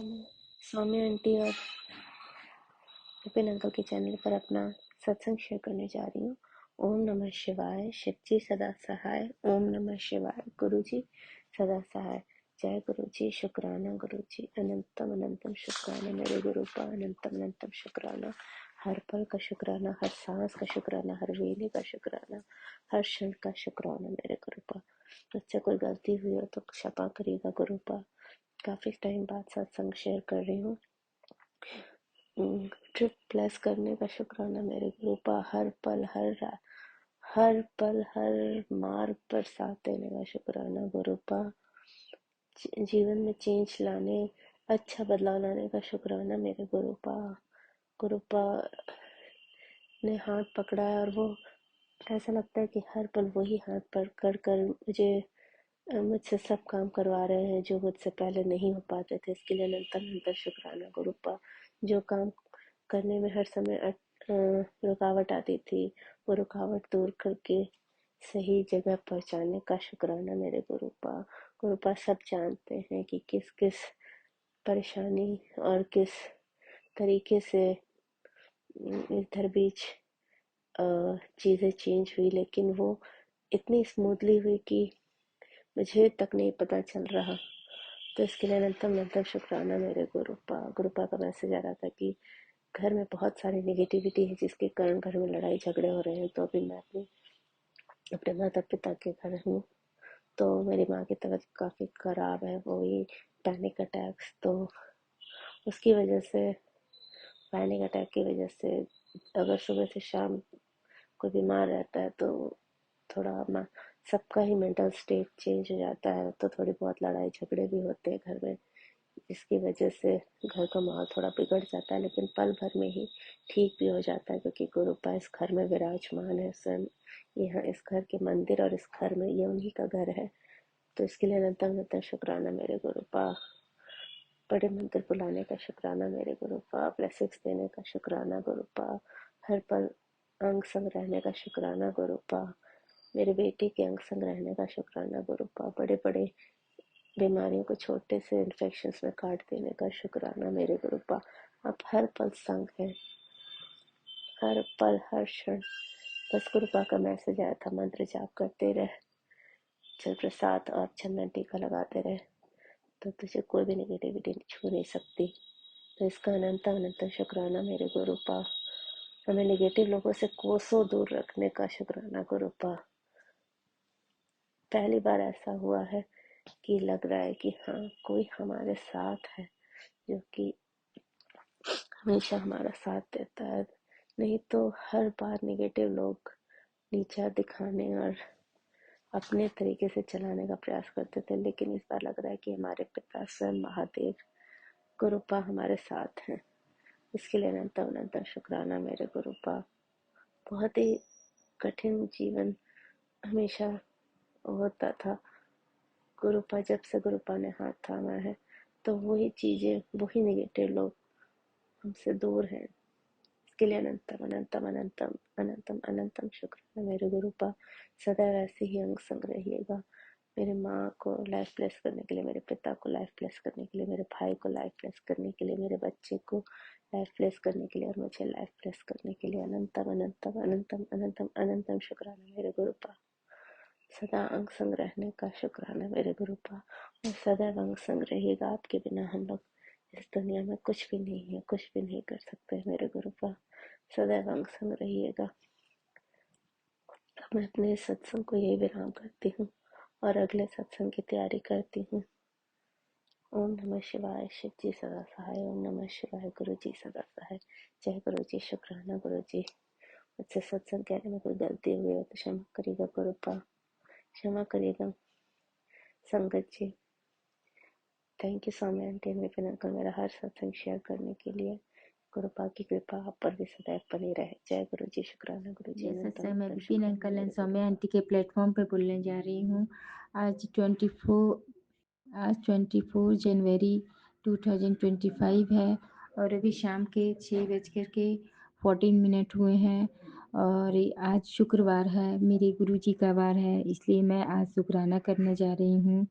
Speaker 3: सौम्या आंटी और विपिन अंकल के चैनल पर अपना सत्संग शेयर करने जा रही हूँ। ओम नमः शिवाय, शिव जी सदा सहाय। ओम नमः शिवाय, गुरु जी सदा सहाय। जय गुरु जी। शुक्राना गुरु जी, अनंतम अनंतम शुक्राना मेरे गुरु का, अनंतम अनंतम शुक्राना। हर पल का शुक्राना, हर सांस का शुक्राना, हर वेले का शुक्राना, हर क्षण का शुक्राना मेरे गुरु का। मुझसे कोई गलती हुई हो तो क्षमा करिएगा गुरु का। काफ़ी टाइम बाद सत्संग शेयर कर रही हूँ। ट्रिप प्लस करने का शुक्राना मेरे गुरु का। हर पल हर पल हर मार्ग पर साथ देने का शुक्राना गुरु का। जीवन में चेंज लाने, अच्छा बदलाव लाने का शुक्राना मेरे गुरु का। गुरु का ने हाथ पकड़ा है और वो ऐसा लगता है कि हर पल वही हाथ पकड़ कर मुझसे सब काम करवा रहे हैं जो मुझसे पहले नहीं हो पाते थे। इसके लिए अनंत अनंत शुक्राना गुरुपा। जो काम करने में हर समय रुकावट आती थी, वो रुकावट दूर करके सही जगह पहुंचाने का शुक्राना मेरे गुरुपा। गुरुपा सब जानते हैं कि किस किस परेशानी और किस तरीके से इधर बीच चीज़ें चेंज हुई, लेकिन वो इतनी स्मूथली हुई कि मुझे तक नहीं पता चल रहा। तो इसके लिए अनंतम अनंतम शुक्राना मेरे गुरुपा। गुरुपा का मैसेज आ रहा था कि घर में बहुत सारी नेगेटिविटी है जिसके कारण घर में लड़ाई झगड़े हो रहे हैं। तो अभी मैं अपने माता पिता के घर हूँ। तो मेरी माँ की तबीयत काफ़ी ख़राब है, वो ही पैनिक अटैक्स। तो उसकी वजह से, पैनिक अटैक की वजह से अगर सुबह से शाम कोई बीमार रहता है तो थोड़ा सबका ही मेंटल स्टेट चेंज हो जाता है। तो थोड़ी बहुत लड़ाई झगड़े भी होते हैं घर में, जिसकी वजह से घर का माहौल थोड़ा बिगड़ जाता है, लेकिन पल भर में ही ठीक भी हो जाता है क्योंकि गुरुपा इस घर में विराजमान है स्वयं। यहाँ इस घर के मंदिर और इस घर में ये उन्हीं का घर है। तो इसके लिए अनंत अनंत शुक्राना मेरे गुरुपा। बड़े मंदिर बुलाने का शुक्राना मेरे गुरुपा। ब्लेसिंग्स देने का शुक्राना गुरुपा। हर पल अंग संग रहने का शुक्राना गुरुपा। मेरे बेटे के अंग संग रहने का शुक्राना गुरुपा। बड़े बड़े बीमारियों को छोटे से इन्फेक्शंस में काट देने का शुक्राना मेरे गुरुपा। आप हर पल संग है, हर पल हर क्षण। बस गुरुपा का मैसेज आया था, मंत्र जाप करते रहे, जल प्रसाद और चंदन टीका लगाते रहे, तो तुझे कोई भी नेगेटिविटी छू नहीं सकती। तो इसका अनंत अनंत शुक्राना मेरे गुरुपा। हमें नेगेटिव लोगों से कोसों दूर रखने का शुक्राना गुरुपा। पहली बार ऐसा हुआ है कि लग रहा है कि हाँ, कोई हमारे साथ है जो कि हमेशा हमारा साथ देता है। नहीं तो हर बार नेगेटिव लोग नीचा दिखाने और अपने तरीके से चलाने का प्रयास करते थे, लेकिन इस बार लग रहा है कि हमारे पिता स्वयं महादेव गुरुपा हमारे साथ हैं। इसके लिए अनंत अनंत शुक्राना मेरे गुरुपा। बहुत ही कठिन जीवन हमेशा होता था। गुरुपा, जब से गुरुपा ने हाथ थामा है तो वही चीज़ें, वही नेगेटिव लोग हमसे दूर हैं। इसके लिए अनंतम अनंतम अनंतम अनंतम अनंतम शुक्र है मेरे गुरुपा। सदैव ऐसे ही अंग संग रहिएगा। मेरे माँ को लाइफ ब्लेस करने के लिए, मेरे पिता को लाइफ ब्लेस करने के लिए, मेरे भाई को लाइफ ब्लेस करने के लिए, मेरे बच्चे को लाइफ ब्लेस करने के लिए और मुझे लाइफ ब्लेस करने के लिए अनंतम अनंतम अनंतम अनंतम अनंतम शुक्राना मेरे गुरुपा। सदा अंग संग रहने का शुक्राना मेरे गुरुपा। और सदैव अंग संग रहिएगा। आपके बिना हम लोग इस दुनिया में कुछ भी नहीं है, कुछ भी नहीं कर सकते मेरे गुरुपा। सदैव अंग संग रहिएगा। अब मैं अपने सत्संग को यही विराम करती हूँ और अगले सत्संग की तैयारी करती हूँ। ओम नमः शिवाय। शिव जी सदा सहाय। ओम नमः शिवाय। गुरु जी सदा सहाय। जय गुरु जी। शुक्राना गुरु जी। मुझसे सत्संग कहने में कोई गलती हुई हो तो क्षमा करिएगा गुरुपा, क्षमा करिएगा संगत जी। Thank you Saumya aunty and Vipin uncle मेरा हर सत्संग शेयर करने के लिए। गुरुपा की कृपा आप पर भी सदैव बनी रहे। जय गुरु जी। शुक्राना गुरु जी।
Speaker 2: ये
Speaker 3: अनंत
Speaker 2: सत्संग मैं
Speaker 3: अनंत
Speaker 2: विपिन
Speaker 3: शुक्राना
Speaker 2: अंकल एंड
Speaker 3: मेरे
Speaker 2: सौम्या
Speaker 3: गुरुपा।
Speaker 2: आंटी के प्लेटफॉर्म पे बोलने जा रही हूँ। आज 24 जनवरी 2025 है और अभी शाम के 6:14 हुए हैं और आज शुक्रवार है, मेरे गुरुजी का वार है, इसलिए मैं आज शुक्राना करने जा रही हूँ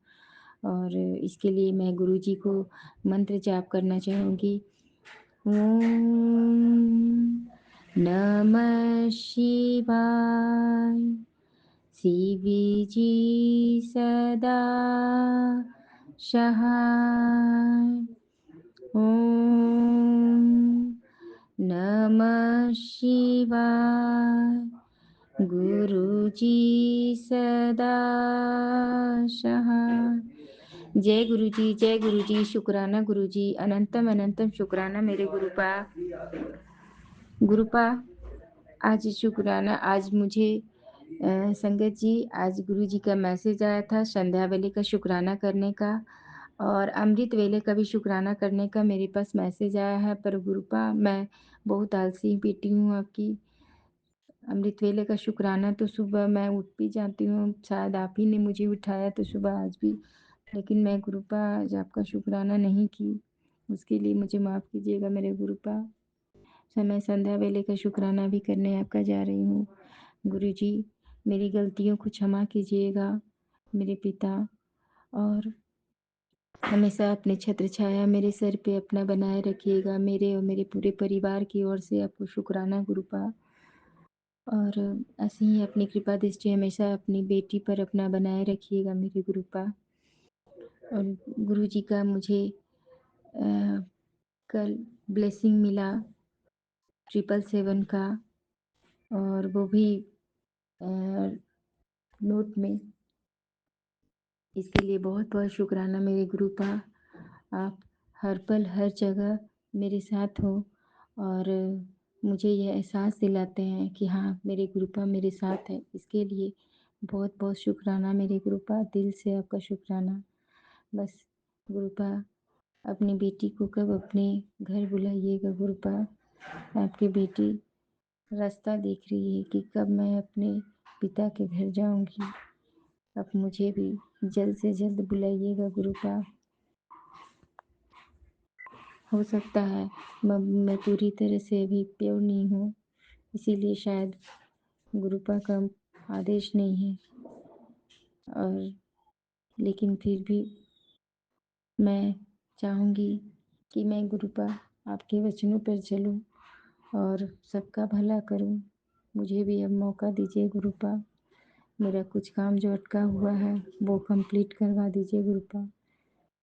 Speaker 2: और इसके लिए मैं गुरुजी को मंत्र जाप करना चाहूँगी। ओम नमः शिवाय। शिवजी सदा सहाय। ओम नमः शिवाय। गुरुजी सदा सहाय। जय गुरुजी, जय गुरुजी। शुक्राना गुरुजी, अनंतम अनंतम शुक्राना मेरे गुरुपा। गुरुपा आज शुक्राना, आज मुझे संगत जी, आज गुरु जी का मैसेज आया था संध्या वेले का शुक्राना करने का और अमृत वेले का भी शुक्राना करने का मेरे पास मैसेज आया है। पर गुरुपा मैं बहुत आलसी बेटी हूँ आपकी,
Speaker 4: अमृत वेले का शुक्राना तो सुबह मैं उठ भी जाती हूँ, शायद आप ही ने मुझे उठाया तो सुबह आज भी, लेकिन मैं गुरुपा आज आपका शुक्राना नहीं की, उसके लिए मुझे माफ़ कीजिएगा मेरे गुरुपा। मैं संध्या वेले का शुक्राना भी करने आपका जा रही हूँ। गुरुजी, मेरी गलतियों को क्षमा कीजिएगा मेरे पिता, और हमेशा अपने छत्र छाया मेरे सर पे अपना बनाए रखिएगा, मेरे और मेरे पूरे परिवार की ओर से आपको शुक्राना गुरुपा। और ऐसे ही अपनी कृपा दृष्टि हमेशा अपनी बेटी पर अपना बनाए रखिएगा मेरे गुरुपा। और गुरुजी का मुझे कल ब्लेसिंग मिला 777 का, और वो भी नोट में। इसके लिए बहुत बहुत शुक्राना मेरे गुरुपा। आप हर पल हर जगह मेरे साथ हो और मुझे ये एहसास दिलाते हैं कि हाँ मेरे गुरुपा मेरे साथ है। इसके लिए बहुत बहुत शुक्राना मेरे गुरुपा, दिल से आपका शुक्राना। बस गुरुपा, अपनी बेटी को कब अपने घर बुलाइएगा गुरुपा। आपकी बेटी रास्ता देख रही है कि कब मैं अपने पिता के घर जाऊंगी। अब मुझे भी जल्द से जल्द बुलाइएगा गुरुपा। हो सकता है मैं पूरी तरह से अभी प्योर नहीं हूँ, इसीलिए शायद गुरुपा का आदेश नहीं है, और लेकिन फिर भी मैं चाहूँगी कि मैं गुरुपा आपके वचनों पर चलूँ और सबका भला करूँ। मुझे भी अब मौका दीजिए गुरुपा। मेरा कुछ काम जो अटका हुआ है वो कंप्लीट करवा दीजिए गुरुपा,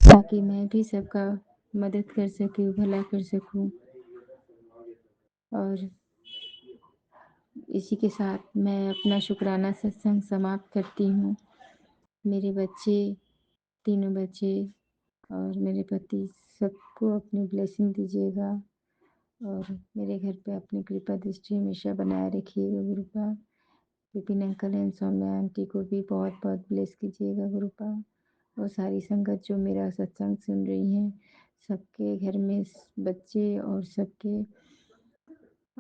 Speaker 4: ताकि मैं भी सबका मदद कर सकूँ, भला कर सकूँ। और इसी के साथ मैं अपना शुक्राना सत्संग समाप्त करती हूँ। मेरे बच्चे, तीनों बच्चे और मेरे पति सबको अपनी ब्लेसिंग दीजिएगा, और मेरे घर पे अपनी कृपा दृष्टि हमेशा बनाए रखिएगा Gurupa. Vipin uncle and Saumya aunty को भी बहुत बहुत ब्लेस कीजिएगा गुरुपा, और सारी संगत जो मेरा सत्संग सुन रही हैं, सबके घर में बच्चे और सबके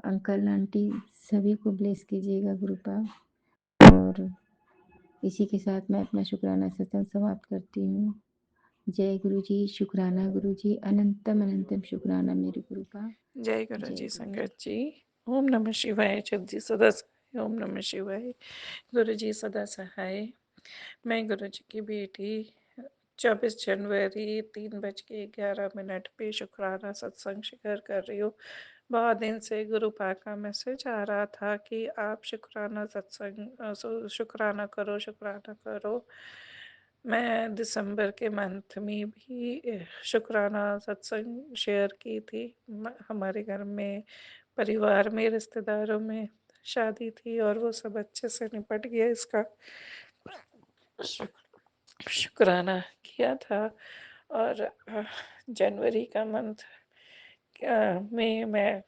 Speaker 4: अंकल आंटी सभी को ब्लेस कीजिएगा गुरुपा। और इसी के साथ मैं अपना शुक्राना सत्संग समाप्त करती हूँ। जय गुरु जी, शुक्राना गुरु जी, अनंतम अनंतम शुक्राना मेरे गुरुपा।
Speaker 5: जय गुरु
Speaker 4: जय
Speaker 5: जी।
Speaker 4: गुरु।
Speaker 5: संगत जी, ओम नमः शिवाय। शिव जी सदा सहाय। ओम नमः शिवाय। गुरु जी सदा सहाय। मैं गुरु जी की बेटी 24 जनवरी 3:11 पे शुक्राना सत्संग शिखर कर रही हूँ। बहुत दिन से गुरु पाक का मैसेज आ रहा था कि आप शुक्राना सत्संग शुक्राना करो, शुक्राना करो। मैं दिसंबर के मंथ में भी शुक्राना सत्संग शेयर की थी। हमारे घर में, परिवार में, रिश्तेदारों में शादी थी और वो सब अच्छे से निपट गया। इसका शुक्राना किया था। और जनवरी का मंथ में मैं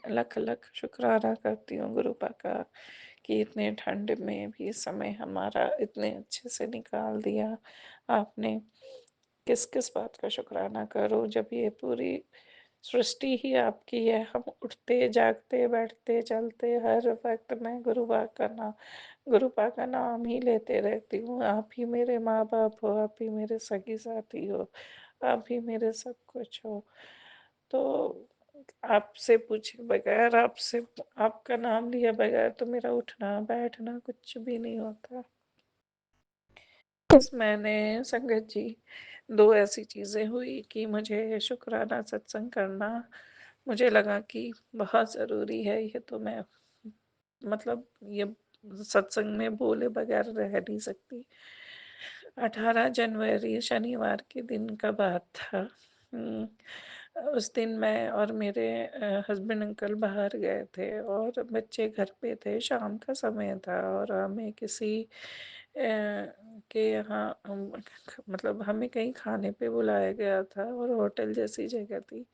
Speaker 5: लख लख शुक्राना करती हूँ गुरु का कि इतने ठंड में भी समय हमारा इतने अच्छे से निकाल दिया आपने। किस किस बात का शुक्राना करूँ जब ये पूरी सृष्टि ही आपकी है। हम उठते जागते बैठते चलते हर वक्त मैं गुरु पा का नाम ही लेते रहती हूँ। आप ही मेरे माँ बाप हो, आप ही मेरे सगी साथी हो, आप ही मेरे सब कुछ हो। तो आपसे पूछे बगैर, आपसे आपका नाम लिए बगैर तो मेरा उठना बैठना कुछ भी नहीं होता। इस महीने संगत जी 2 ऐसी चीज़ें हुई कि मुझे शुक्राना सत्संग करना मुझे लगा कि बहुत ज़रूरी है। ये तो मैं मतलब ये सत्संग में बोले बगैर रह नहीं सकती। 18 जनवरी शनिवार के दिन का बात था। उस दिन मैं और मेरे हस्बैंड अंकल बाहर गए थे और बच्चे घर पे थे। शाम का समय था और हमें किसी के यहाँ मतलब हमें कहीं खाने पे बुलाया गया था और होटल जैसी जगह थी।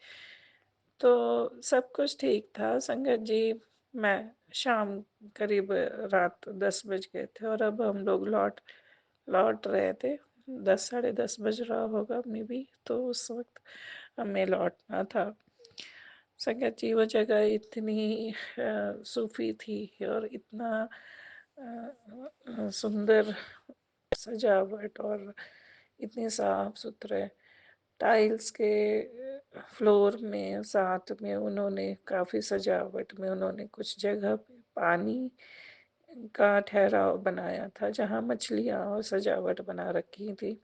Speaker 5: तो सब कुछ ठीक था संगत जी। मैं शाम करीब रात 10 बज गए थे और अब हम लोग लौट लौट रहे थे। 10 साढ़े 10 बज रहा होगा मे बी। तो उस वक्त हमें लौटना था। संगत जी वो जगह इतनी सूफी थी और इतना सुंदर सजावट और इतने साफ सुथरे टाइल्स के फ्लोर में, साथ में उन्होंने काफ़ी सजावट में उन्होंने कुछ जगह पे पानी का ठहराव बनाया था जहाँ मछलियाँ और सजावट बना रखी थी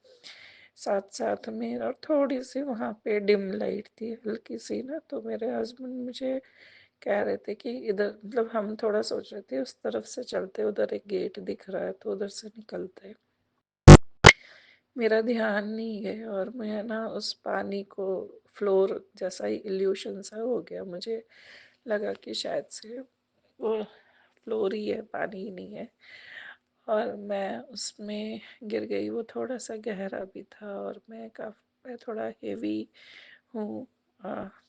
Speaker 5: साथ साथ में। और थोड़ी सी वहाँ पे डिम लाइट थी हल्की सी ना, तो मेरे हस्बैंड मुझे कह रहे थे कि इधर, मतलब हम थोड़ा सोच रहे थे उस तरफ से चलते, उधर एक गेट दिख रहा है तो उधर से निकलते। मेरा ध्यान नहीं है और मैं ना उस पानी को फ्लोर जैसा ही इल्यूशन सा हो गया, मुझे लगा कि शायद से वो फ्लोर ही है, पानी ही नहीं है, और मैं उसमें गिर गई। वो थोड़ा सा गहरा भी था और मैं थोड़ा हेवी हूँ।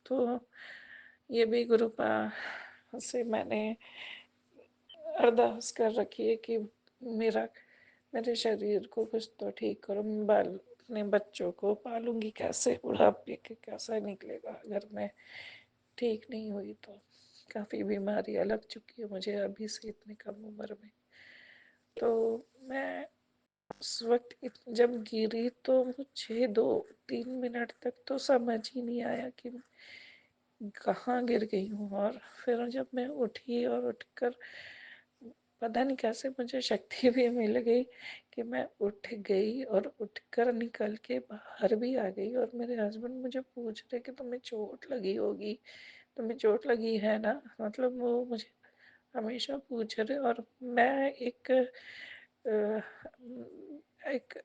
Speaker 5: तो ये भी गुरुपा से मैंने अरदास कर रखी है कि मेरा मेरे शरीर को कुछ तो ठीक करो। मैं अपने बच्चों को पालूंगी कैसे, बुढ़ापे के कैसा निकलेगा अगर मैं ठीक नहीं हुई तो। काफ़ी बीमारियाँ लग चुकी है मुझे अभी से इतनी कम उम्र में। तो मैं उस वक्त जब गिरी तो मुझे 2-3 मिनट तक तो समझ ही नहीं आया कि कहाँ गिर गई हूँ। और फिर जब मैं उठी और उठकर पता नहीं कैसे मुझे शक्ति भी मिल गई कि मैं उठ गई और उठकर निकल के बाहर भी आ गई। और मेरे हस्बैंड मुझे पूछ रहे कि तुम्हें चोट लगी होगी, तुम्हें चोट लगी है ना, मतलब वो मुझे हमेशा पूछ रहे। और मैं एक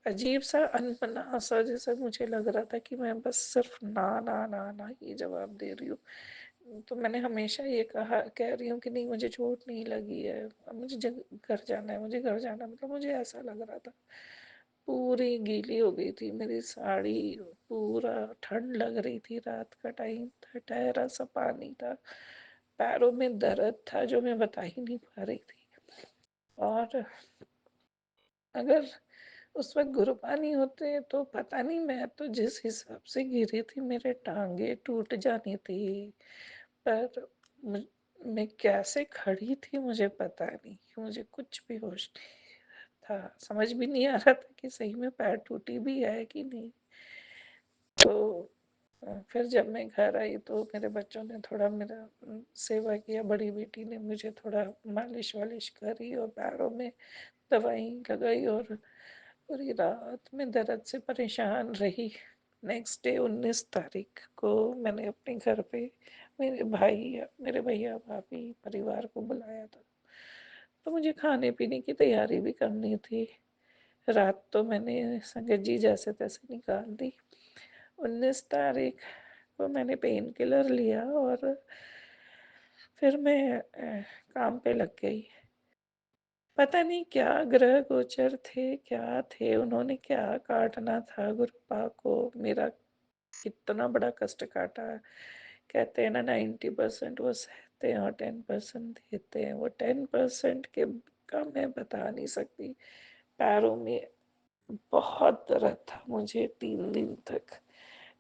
Speaker 5: अजीब सा अनबना सा जैसा मुझे लग रहा था कि मैं बस सिर्फ ना ना ना ना ही जवाब दे रही हूँ। तो मैंने हमेशा ये कह रही हूँ कि नहीं मुझे चोट नहीं लगी है, अब मुझे घर जाना है, मुझे घर जाना है। मतलब मुझे ऐसा लग रहा था। पूरी गीली हो गई थी मेरी साड़ी, पूरा ठंड लग रही थी, रात का टाइम था, ठहरा सा पानी था, पैरों में दर्द था जो मैं बता ही नहीं पा रही थी। और अगर उस वक्त गुरुबानी होते तो पता नहीं, मैं तो जिस हिसाब से गिरी थी मेरे टांगे टूट जानी थी। पर मैं कैसे खड़ी थी मुझे पता नहीं, मुझे कुछ भी होश नहीं था, समझ भी नहीं आ रहा था कि सही में पैर टूटी भी है कि नहीं। तो फिर जब मैं घर आई तो मेरे बच्चों ने थोड़ा मेरा सेवा किया, बड़ी बेटी ने मुझे थोड़ा मालिश वालिश करी और पैरों में दवाई लगाई और पूरी रात में दर्द से परेशान रही। नेक्स्ट डे 19 तारीख को मैंने अपने घर पे मेरे भैया भाभी परिवार को बुलाया था, तो मुझे खाने पीने की तैयारी भी करनी थी। रात तो मैंने संगत जी जैसे तैसे निकाल दी। 19 तारीख को मैंने पेन किलर लिया और फिर मैं काम पे लग गई। पता नहीं क्या ग्रह गोचर थे, क्या थे, उन्होंने क्या काटना था गुरुपा को, मेरा कितना बड़ा कष्ट काटा। कहते हैं ना 90% वो सहते हैं और 10% देते हैं। वो 10% के का मैं बता नहीं सकती। पैरों में बहुत दर्द था मुझे 3 दिन तक,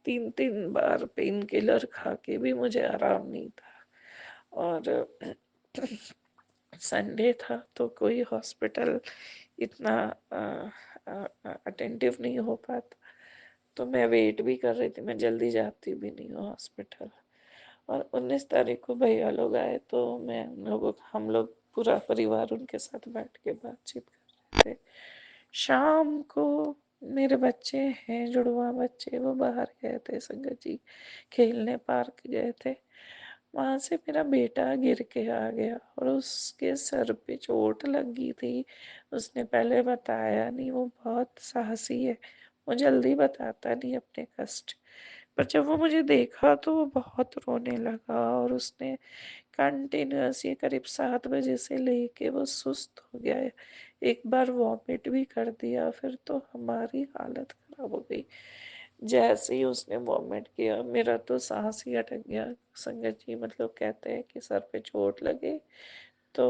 Speaker 5: 3 बार पेन किलर खा के भी मुझे आराम नहीं था। और संडे था तो कोई हॉस्पिटल इतना अटेंटिव नहीं हो पाता, तो मैं वेट भी कर रही थी, मैं जल्दी जाती भी नहीं हूँ हॉस्पिटल। और 19 तारीख को भैया लोग आए तो हम लोग पूरा परिवार उनके साथ बैठ के बातचीत कर रहे थे। शाम को मेरे बच्चे हैं, जुड़वा बच्चे, वो बाहर गए थे संगत जी खेलने, पार्क गए थे। वहां से मेरा बेटा गिर के आ गया और उसके सर पे चोट लगी थी। उसने पहले बताया नहीं, वो बहुत साहसी है, वो जल्दी बताता नहीं अपने कष्ट। पर जब वो मुझे देखा तो वो बहुत रोने लगा और उसने कंटिन्यूअस ये करीब 7 बजे से लेके वो सुस्त हो गया है। एक बार वॉमिट भी कर दिया, फिर तो हमारी हालत खराब हो गई। जैसे ही उसने वॉमिट किया मेरा तो सांस ही अटक गया। संगत जी मतलब कहते हैं कि सर पे चोट लगे तो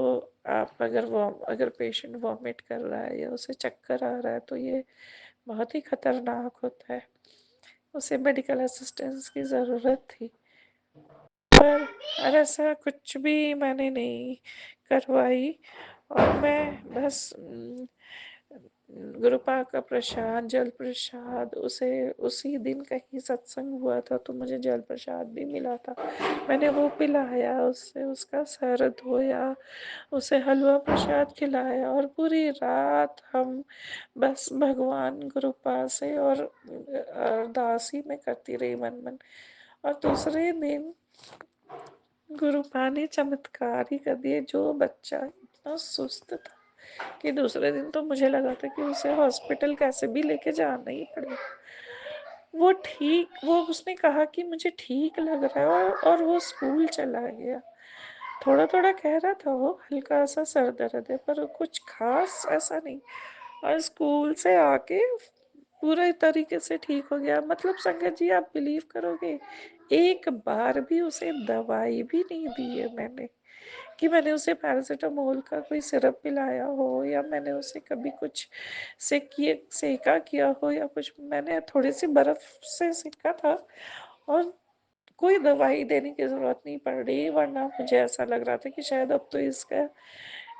Speaker 5: आप अगर पेशेंट वॉमिट कर रहा है या उसे चक्कर आ रहा है तो ये बहुत ही खतरनाक होता है, उसे मेडिकल असिस्टेंस की ज़रूरत थी। पर ऐसा कुछ भी मैंने नहीं करवाई, और मैं बस गुरुपा का प्रसाद, जल प्रसाद, उसे उसी दिन कहीं सत्संग हुआ था तो मुझे जल प्रसाद भी मिला था, मैंने वो पिलाया, उससे उसका सर धोया, उसे हलवा प्रसाद खिलाया, और पूरी रात हम बस भगवान कृपा से और अरदास ही में करती रही मन मन। और दूसरे दिन गुरुपा ने चमत्कार ही कर दिए। जो बच्चा इतना सुस्त था कि दूसरे दिन तो मुझे लगा था कि उसे हॉस्पिटल कैसे भी लेके जाना ही पड़ेगा, वो उसने कहा कि मुझे ठीक लग रहा है, और वो स्कूल चला गया। थोड़ा थोड़ा कह रहा था वो, हल्का सा सर दर्द है, पर कुछ खास ऐसा नहीं, और स्कूल से आके पूरे तरीके से ठीक हो गया। मतलब संगत जी, आप बिलीव करोगे, एक बार भी उसे दवाई भी नहीं दी है मैंने, कि मैंने उसे पैरासिटामोल का कोई सिरप पिलाया हो, या मैंने उसे कभी कुछ सेका किया हो, या कुछ मैंने थोड़ी सी बर्फ से सेका था, और कोई दवाई देने की ज़रूरत नहीं पड़ रही। वरना मुझे ऐसा लग रहा था कि शायद अब तो इसका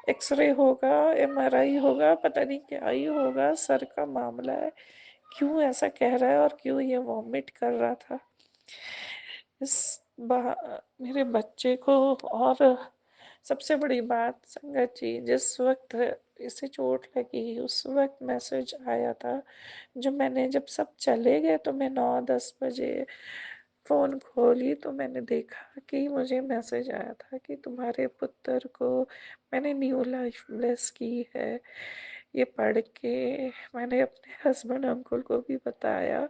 Speaker 5: एक्सरे होगा, एमआरआई होगा, पता नहीं क्या ही होगा, सर का मामला है, क्यों ऐसा कह रहा है और क्यों ये वॉमिट कर रहा था। इस मेरे बच्चे को, और सबसे बड़ी बात संगत जी, जिस वक्त इसे चोट लगी उस वक्त मैसेज आया था, जब सब चले गए तो मैं 9-10 बजे फ़ोन खोली तो मैंने देखा कि मुझे मैसेज आया था कि तुम्हारे पुत्र को मैंने न्यू लाइफ ब्लेस की है। ये पढ़ के मैंने अपने हस्बैंड अंकल को भी बताया,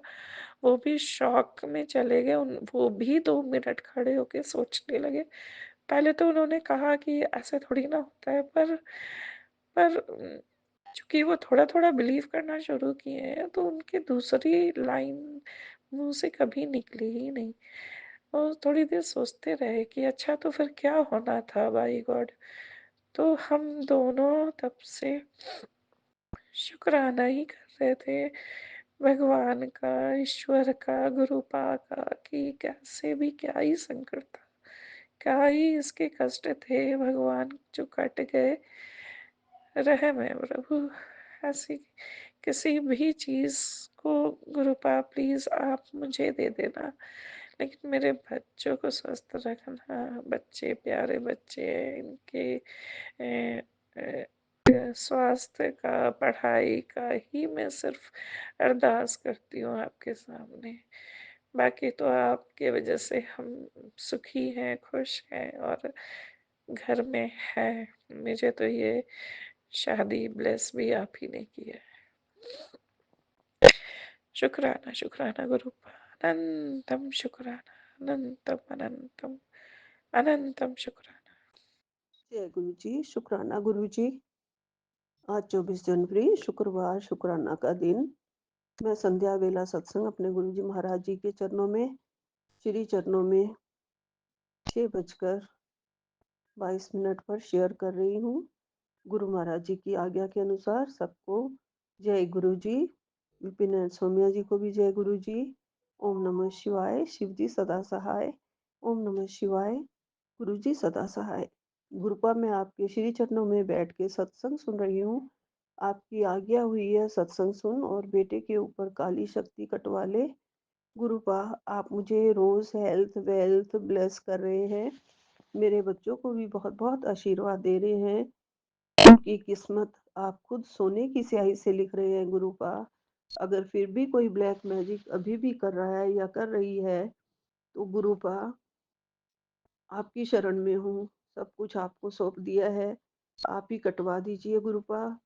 Speaker 5: वो भी शॉक में चले गए। वो भी 2 मिनट खड़े होके सोचने लगे। पहले तो उन्होंने कहा कि ऐसा थोड़ी ना होता है, पर चूंकि वो थोड़ा थोड़ा बिलीव करना शुरू किए हैं, तो उनकी दूसरी लाइन मुंह से कभी निकली ही नहीं। और थोड़ी देर सोचते रहे कि अच्छा तो फिर क्या होना था बाई गॉड। तो हम दोनों तब से शुक्राना ही कर रहे थे भगवान का, ईश्वर का, गुरुपा का, कि कैसे भी क्या ही संकट था, क्या ही इसके कष्ट थे, भगवान जो कट गए। रहम है प्रभु। ऐसी किसी भी चीज़ को गुरुपा प्लीज़ आप मुझे दे देना, लेकिन मेरे बच्चों को स्वस्थ रखना। बच्चे प्यारे बच्चे हैं, इनके स्वास्थ्य का, पढ़ाई का ही मैं सिर्फ अरदास करती हूँ आपके सामने। बाकी तो आपके वजह से हम सुखी हैं, खुश हैं, और घर में है। मुझे तो ये शादी ब्लेस भी आप ही ने की है। शुक्राना शुक्राना गुरुपा, अनंतम शुक्राना, अनंतम अनंतम अनंतम शुक्राना।
Speaker 6: जय गुरु जी। शुक्राना गुरु जी। आज 24 जनवरी शुक्रवार, शुक्राना का दिन। मैं संध्या वेला सत्संग अपने गुरु जी महाराज जी के चरणों में, श्री चरणों में 6:22 पर शेयर कर रही हूँ। गुरु महाराज जी की आज्ञा के अनुसार सबको जय गुरु जी। विपिन सोमिया जी को भी जय गुरु जी। ओम नमः शिवाय। शिव जी सदा सहाय। ओम नमः शिवाय। गुरु जी सदा सहाय। गुरुपा मैं आपके श्री चरणों में बैठ के सत्संग सुन रही हूँ। आपकी आज्ञा हुई है सत्संग सुन और बेटे के ऊपर काली शक्ति कटवा ले। गुरुपा आप मुझे रोज हेल्थ वेल्थ ब्लेस कर रहे हैं। मेरे बच्चों को भी बहुत बहुत आशीर्वाद दे रहे हैं। उनकी किस्मत आप खुद सोने की स्याही से लिख रहे हैं गुरुपा। अगर फिर भी कोई ब्लैक मैजिक अभी भी कर रहा है या कर रही है तो गुरुपा आपकी शरण में हूँ। सब कुछ आपको सौंप दिया है, आप ही कटवा दीजिए गुरुपा।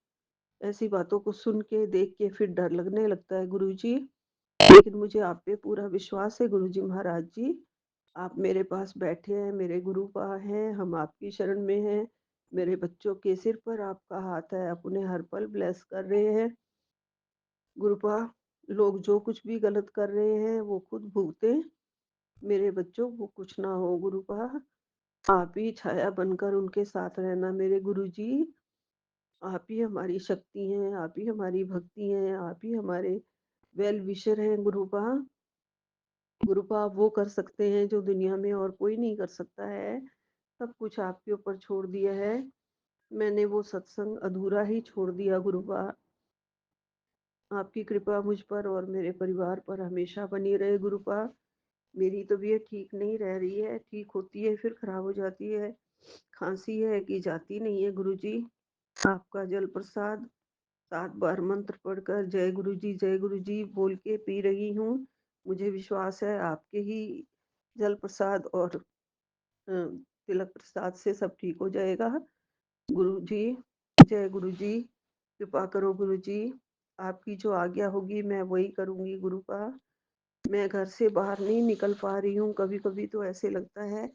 Speaker 6: ऐसी बातों को सुन के देख के फिर डर लगने लगता है गुरुजी, लेकिन मुझे आप पे पूरा विश्वास है गुरुजी महाराज जी। आप मेरे पास बैठे हैं, मेरे गुरुपा हैं, हम आपकी शरण में हैं। मेरे बच्चों के सिर पर आपका हाथ है, आप उन्हें हर पल ब्लेस कर रहे हैं गुरुपा। लोग जो कुछ भी गलत कर रहे हैं वो खुद भुगते, मेरे बच्चों को कुछ ना हो गुरुपा। आप ही छाया बनकर उनके साथ रहना मेरे गुरुजी। आप ही हमारी शक्ति हैं, आप ही हमारी भक्ति हैं, आप ही हमारे वेल विशर हैं गुरुपा। गुरुपा आप वो कर सकते हैं जो दुनिया में और कोई नहीं कर सकता है। सब कुछ आपके ऊपर छोड़ दिया है। मैंने वो सत्संग अधूरा ही छोड़ दिया गुरुपा। आपकी कृपा मुझ पर और मेरे परिवार पर हमेशा बनी रहे गुरुपा। मेरी तबीयत ठीक नहीं रह रही है, ठीक होती है फिर खराब हो जाती है। खांसी है कि जाती नहीं है गुरुजी। आपका जल प्रसाद 7 बार मंत्र पढ़कर जय गुरु जी बोल के पी रही हूँ। मुझे विश्वास है आपके ही जल प्रसाद और तिलक प्रसाद से सब ठीक हो जाएगा। गुरु जी, जय गुरु जी, कृपा करो गुरु जी। आपकी जो आज्ञा होगी मैं वही करूँगी गुरुपा। मैं घर से बाहर नहीं निकल पा रही हूँ। कभी-कभी तो ऐसे लगता है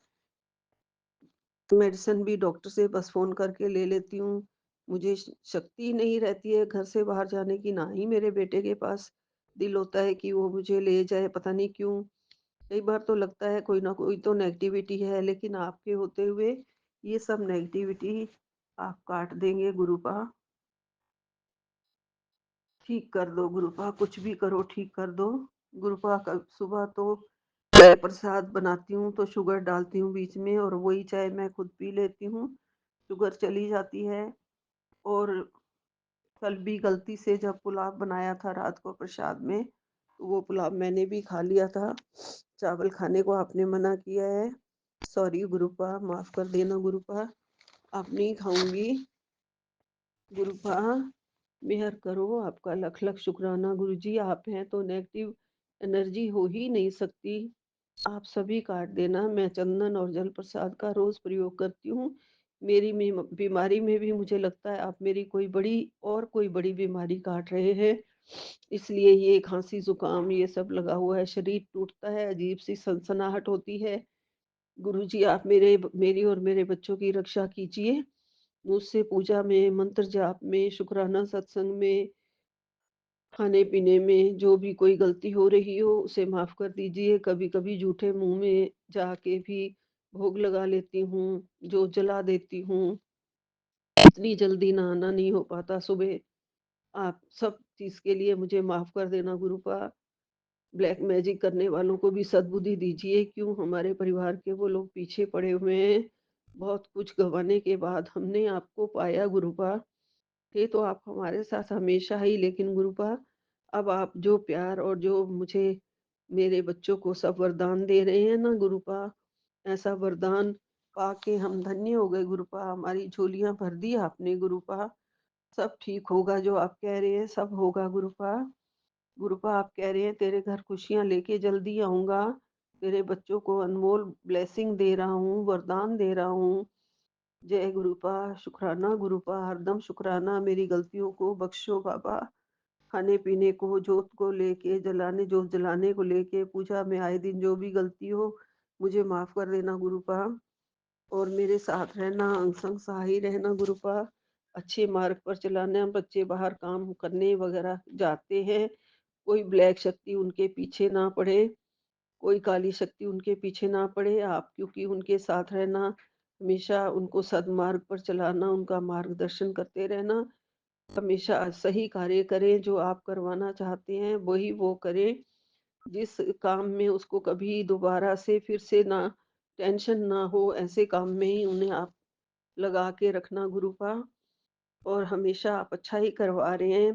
Speaker 6: मेडिसिन भी डॉक्टर से बस फ़ोन करके ले लेती हूँ। मुझे शक्ति नहीं रहती है घर से बाहर जाने की, ना ही मेरे बेटे के पास दिल होता है कि वो मुझे ले जाए, पता नहीं क्यों? कई बार तो लगता है कोई ना कोई तो नेगेटिविटी है, लेकिन आपके होते हुए ये सब नेगेटिविटी आप काट देंगे गुरुपा। ठीक कर दो गुरुपा, कुछ भी करो ठीक कर दो। गुरुपा कल सुबह तो चाय प्रसाद बनाती हूँ तो शुगर डालती हूँ बीच में और वही चाय मैं खुद पी लेती हूँ, शुगर चली जाती है। और कल भी गलती से जब पुलाव बनाया था रात को प्रसाद में, तो वो पुलाव मैंने भी खा लिया था। चावल खाने को आपने मना किया है। सॉरी गुरुपा, माफ़ कर देना गुरुपा, अब नहीं खाऊँगी। गुरुपा मेहर करो, आपका लख-लख शुक्राना गुरुजी। आप हैं तो नेगेटिव एनर्जी हो ही नहीं सकती। आप सभी काट देना। मैं चंदन और जल प्रसाद का रोज़ प्रयोग करती हूँ। मेरी बीमारी में भी मुझे लगता है आप मेरी कोई बड़ी बीमारी काट रहे हैं। इसलिए ये खाँसी, ज़ुकाम ये सब लगा हुआ है, शरीर टूटता है, अजीब-सी सनसनाहट होती है। गुरुजी आप मेरी और मेरे बच्चों की रक्षा कीजिए। मुझसे पूजा में, मंत्र जाप में, शुक्राना सत्संग में, खाने-पीने में जो भी कोई गलती हो रही हो उसे माफ़ कर दीजिए। कभी-कभी झूठे मुँह में जाके भी भोग लगा लेती हूँ, जोत जला देती हूँ। इतनी जल्दी नहाना नहीं हो पाता सुबह। आप सब चीज़ के लिए मुझे माफ़ कर देना गुरुपा। ब्लैक मैजिक करने वालों को भी सद्बुद्धि दीजिए, क्यों हमारे परिवार के वो लोग पीछे पड़े हुए हैं। बहुत कुछ गँवाने के बाद हमने आपको पाया गुरुपा। थे तो आप हमारे साथ हमेशा ही, लेकिन गुरुपा अब आप जो प्यार और जो मुझे मेरे बच्चों को सब वरदान दे रहे हैं ना गुरुपा, ऐसा वरदान पाके हम धन्य हो गए गुरुपा। हमारी झोलियाँ भर दी आपने गुरुपा। सब ठीक होगा, जो आप कह रहे हैं सब होगा गुरुपा। गुरुपा आप कह रहे हैं तेरे घर खुशियाँ लेके जल्दी आऊँगा। तेरे बच्चों को अनमोल ब्लेसिंग दे रहा हूँ, वरदान दे रहा हूँ। जय गुरुपा, शुक्राना गुरुपा, हरदम शुक्राना। मेरी गलतियों को बख्शो बाबा। खाने-पीने को, जोत जलाने को लेके, पूजा में आए दिन जो भी गलती हो, मुझे माफ़ कर देना गुरुपा। और मेरे साथ रहना, अंग संग सहाय रहना गुरुपा। अच्छे मार्ग पर चलाना। बच्चे बाहर काम करने वगैरह जाते हैं, कोई ब्लैक शक्ति उनके पीछे ना पड़े, कोई काली शक्ति उनके पीछे ना पड़े। आप क्योंकि उनके साथ रहना, हमेशा उनको सद्मार्ग पर चलाना, उनका मार्गदर्शन करते रहना। हमेशा सही कार्य करें, जो आप करवाना चाहते हैं वही वो करें। जिस काम में उसको कभी दोबारा से फिर से ना टेंशन ना हो, ऐसे काम में ही उन्हें आप लगा के रखना गुरुपा। और हमेशा आप अच्छा ही करवा रहे हैं।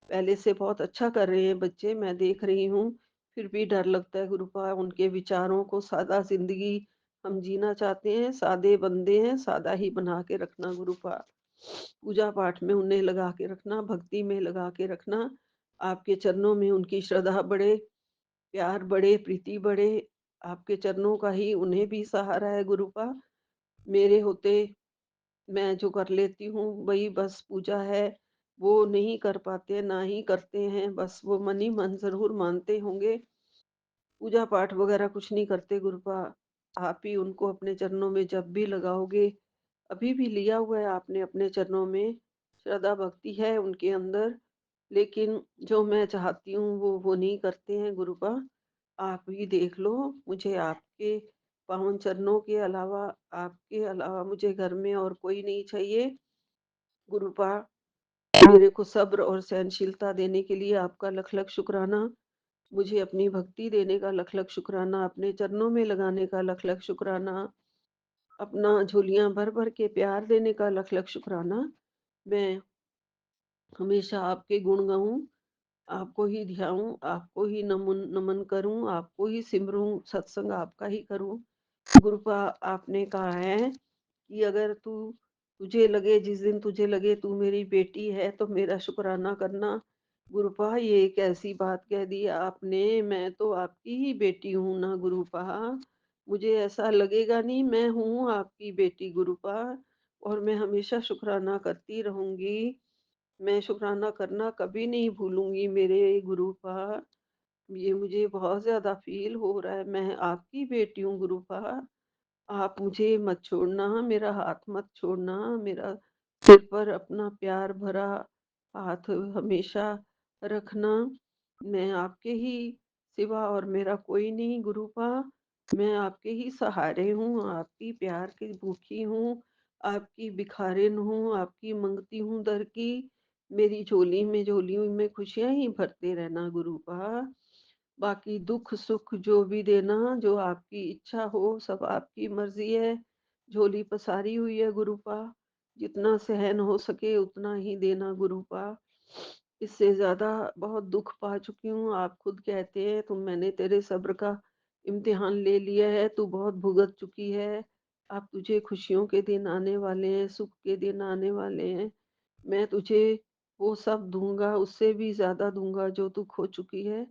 Speaker 6: पहले से बहुत अच्छा कर रहे हैं बच्चे, मैं देख रही हूँ। फिर भी डर लगता है गुरुपा, उनके विचारों को, सादा ज़िंदगी हम जीना चाहते हैं, सादे बंदे हैं, सादा ही बना के रखना गुरुपा। पूजा पाठ में उन्हें लगा के रखना, भक्ति में लगा के रखना। आपके चरणों में उनकी श्रद्धा बढ़े, प्यार बढ़े, प्रीति बढ़े। आपके चरणों का ही उन्हें भी सहारा है गुरुपा। मेरे होते मैं जो कर लेती हूँ वही बस पूजा है। वो नहीं कर पाते, ना ही करते हैं, बस वो मन ही मन ज़रूर मानते होंगे। पूजा पाठ वगैरह कुछ नहीं करते गुरुपा। आप ही उनको अपने चरणों में जब भी लगाओगे, अभी भी लिया हुआ है आपने अपने चरणों में, श्रद्धा भक्ति है उनके अंदर, लेकिन जो मैं चाहती हूँ वो नहीं करते हैं गुरुपा। आप ही देख लो, मुझे आपके पावन चरणों के अलावा, आपके अलावा मुझे घर में और कोई नहीं चाहिए गुरुपा। मेरे को सब्र और सहनशीलता देने के लिए आपका लख लख शुक्राना। मुझे अपनी भक्ति देने का लख लख शुक्राना, अपने चरणों में लगाने का लख लख शुक्राना, अपना झोलियां भर भर के प्यार देने का लख लख शुक्राना। मैं हमेशा आपके गुण गाऊं, आपको ही ध्याऊं, आपको ही नमन नमन करूं, आपको ही सिमरूं, सत्संग आपका ही करूं। गुरुपा, आपने कहा है कि अगर जिस दिन तुझे लगे तू मेरी बेटी है तो मेरा शुक्राना करना। गुरुपा, ये एक ऐसी बात कह दी आपने, मैं तो आपकी ही बेटी हूँ ना गुरुपा। मुझे ऐसा लगेगा नहीं, मैं हूँ आपकी बेटी गुरुपा, और मैं हमेशा शुक्राना करती रहूंगी। मैं शुक्राना करना कभी नहीं भूलूंगी मेरे गुरुपा। ये मुझे बहुत ज्यादा फील हो रहा है, मैं आपकी बेटी हूँ गुरुपा। आप मुझे मत छोड़ना, मेरा हाथ मत छोड़ना, मेरा सिर पर अपना प्यार भरा हाथ हमेशा रखना। मैं आपके ही सिवा और मेरा कोई नहीं गुरुपा। मैं आपके ही सहारे हूँ, आपकी प्यार की भूखी हूँ, आपकी भिखारिन हूँ, आपकी मंगती हूँ दर की। मेरी झोली में खुशियां ही भरते रहना गुरुपा। बाकी दुख सुख जो भी देना, जो आपकी इच्छा हो, सब आपकी मर्जी है। झोली पसारी हुई है गुरुपा, जितना सहन हो सके उतना ही देना गुरुपा। इससे ज्यादा बहुत दुख पा चुकी हूँ। आप खुद कहते हैं, मैंने तेरे सब्र का इम्तिहान ले लिया है, तू बहुत भुगत चुकी है। अब तुझे खुशियों के दिन आने वाले हैं, सुख के दिन आने वाले हैं। मैं तुझे वो सब दूंगा, उससे भी ज्यादा दूंगा जो तू खो चुकी है।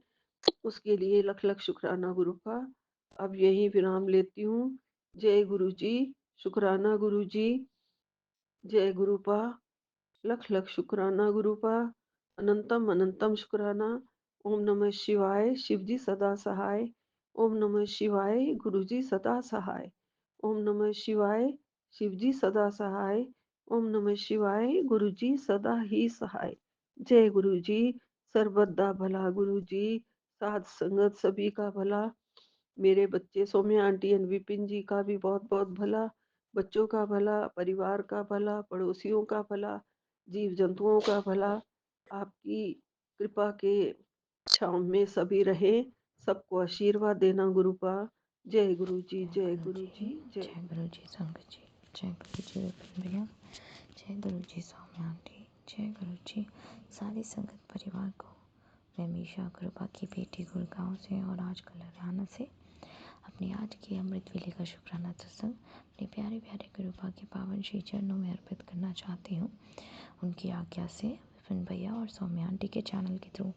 Speaker 6: उसके लिए लख लख शुक्राना गुरु का। अब यही विराम लेती हूँ। जय गुरु जी। शुक्राना गुरु जी। जय गुरुपा। लख लख शुक्राना गुरुपा। अनंतम अनंतम शुक्राना। ओम नमः शिवाय। शिव जी सदा सहाय। ओम नमः शिवाय। गुरु जी सदा सहाय। ओम नमः शिवाय। शिव जी सदा सहाय। ओम नमः शिवाय। गुरु जी सदा ही सहाय। जय गुरु जी। सर्वदा भला गुरु जी। साध संगत सभी का भला। मेरे बच्चे सौम्या आंटी एंड विपिन जी का भी बहुत बहुत भला। बच्चों का भला, परिवार का भला, पड़ोसियों का भला, जीव जंतुओं का भला। आपकी कृपा के छांव में सभी रहे। सबको आशीर्वाद देना गुरुपा। जय गुरु जी। जय गुरु जी। जय
Speaker 2: जय गुरु जी संगत जी, जय गुरु जी विपिन भैया, जय गुरु जी सौम्या आंटी, जय गुरु जी सारी संगत परिवार को। मैं मीशा कृपा की बेटी गुड़गांव से और आजकल हरियाणा से अपनी आज की अमृत वेले का शुक्राना सत्संग अपने प्यारे प्यारे गुरुपा के पावन श्री चरणों में अर्पित करना चाहती हूँ। उनकी आज्ञा से विपिन भैया और सौम्या आंटी के चैनल के थ्रू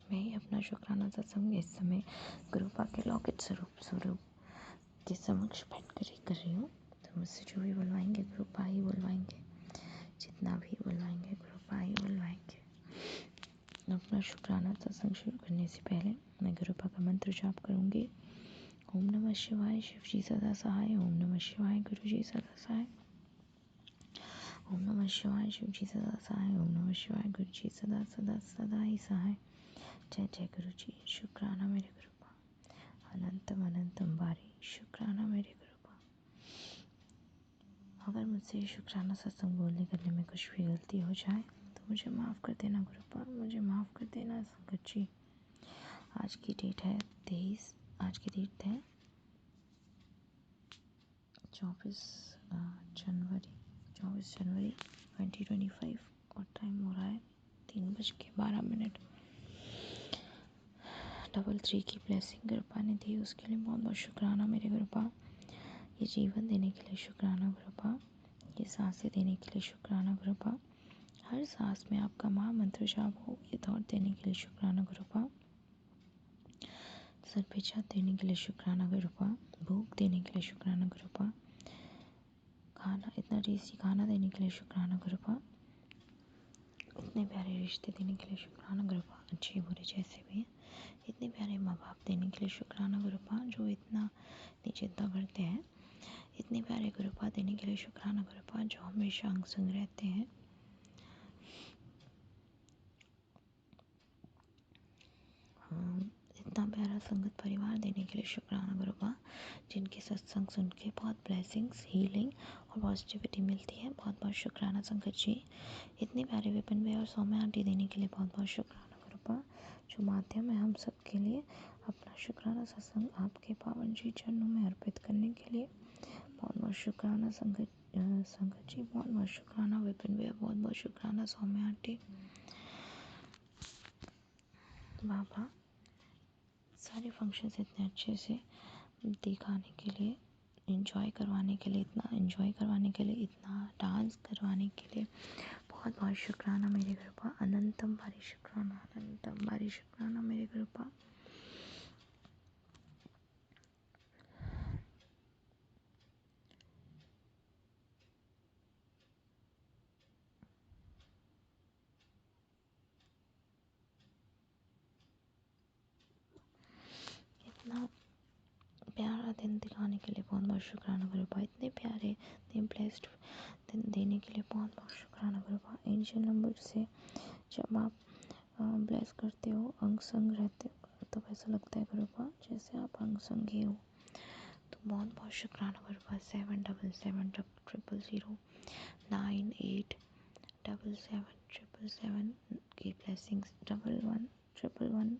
Speaker 2: मैं अपना शुक्राना सत्संग इस समय गुरुपा के लौकिक स्वरूप के समक्ष बैठ कर ही कर रही हूँ। तो मुझसे जो भी बुलवाएंगे गुरुपा ही बुलवाएंगे, जितना भी बुलवाएंगे गुरुपा ही बुलवाएंगे। अपना शुक्राना सत्संग शुरू करने से पहले मैं गुरुपा का मंत्र जाप करूँगी। ओम नमः शिवाय। शिव जी सदा सहाय। ओम नमः शिवाय। गुरु जी सदा सहाय। ओम नमः शिवाय। शिव जी सदा सहाय। ओम नमः शिवाय। गुरु जी सदा सदा सदा ही सहाय। जय जय गुरु जी। शुक्राना मेरे गुरुपा। अनंतम अनंतम बारी शुक्राना मेरे गुरुपा। अगर मुझसे शुक्राना सत्संग बोलने करने में कुछ भी गलती हो जाए तो मुझे माफ़ कर देना गुरुपा, मुझे माफ़ कर देना संगत जी। आज की डेट है 23, आज की डेट है 24 जनवरी 2025 और टाइम हो रहा है 3:12। 3 की ब्लेसिंग गुरुपा ने दी, उसके लिए बहुत बहुत शुक्राना मेरे गुरुपा। ये जीवन देने के लिए शुक्राना गुरुपा, ये सांसें देने के लिए शुक्राना गुरुपा, हर सांस में आपका महामंत्र जाप हो ये दौड़ देने के लिए शुक्राना गुरुपा, सर पे छत देने के लिए शुक्राना गुरुपा, भूख देने के लिए शुक्राना गुरुपा, खाना इतना टेस्टी खाना देने के लिए शुक्राना गुरुपा, इतने प्यारे रिश्ते देने के लिए शुक्राना गुरुपा, अच्छे बुरे जैसे भी हैं, इतने प्यारे माँ बाप देने के लिए शुक्राना गुरुपा जो इतना निचिंता करते हैं, इतने प्यारे गुरुपा देने के लिए शुक्राना गुरुपा जो हमेशा अंग संग रहते हैं। इतना प्यारा संगत परिवार देने के लिए शुक्राना गुरुपा जिनके सत्संग सुन के बहुत ब्लेसिंग्स, हीलिंग और पॉजिटिविटी मिलती है। बहुत बहुत शुक्राना संगत जी। इतने प्यारे विपिन भाई और सौम्या आंटी देने के लिए बहुत बहुत शुक्राना गुरुपा।
Speaker 7: गुरुपा, जो माध्यम है हम सब के लिए। अपना शुक्राना सत्संग आपके पावन श्री चरणों में अर्पित करने के लिए बहुत बहुत शुक्राना संगत जी, बहुत बहुत शुक्राना विपिन भैया, बहुत बहुत शुक्राना सौम्या आंटी। बाबा सारे फंक्शंस इतने अच्छे से दिखाने के लिए, इन्जॉय करवाने के लिए, इतना इन्जॉय करवाने के लिए, इतना डांस करवाने के लिए बहुत बहुत शुक्राना मेरे गुरुपा। अनंतम भारी शुक्राना, अनंतम भारी शुक्राना मेरे गुरुपा। इतना प्यारा दिन दिखाने के लिए बहुत बहुत शुक्राना गुरुपा। इतने प्यारे, इतने ब्लेस्ड दिन देने के लिए बहुत बहुत शुक्राना गुरुपा। एंजल नंबर से जब आप ब्लेस करते हो, अंग संग रहते हो, तब ऐसा लगता है गुरुपा जैसे आप अंग संग ही हो। तो बहुत बहुत शुक्राना गुरुपा। 777 9877 की ब्लेसिंग्स, 1111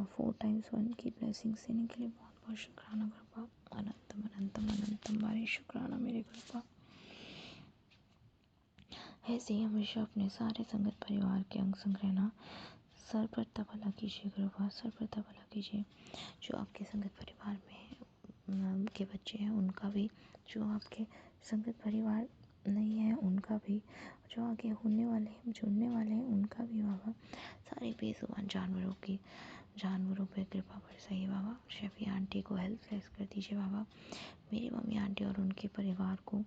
Speaker 7: 4 times 1 की ब्लेसिंग्स देने के लिए बहुत बहुत शुक्राना गुरुपा। अनंतम अनंतम अनंतम बारी शुक्राना मेरे गुरुपा। ऐसे ही हमेशा अपने सारे संगत परिवार के अंग संग रहना। सर पर तबला कीजिए गुरुपा, सर पर तबला कीजिए। जो आपके संगत परिवार में है के बच्चे हैं उनका भी, जो आपके संगत परिवार नहीं है उनका भी, जो आगे होने वाले हैं, जुड़ने वाले हैं उनका भी बाबा। सारे बेजुबान जानवरों पे कृपा बरसाइए बाबा। शेफी आंटी को हेल्थ ब्लेस कर दीजिए बाबा। मेरी मम्मी आंटी और उनके परिवार को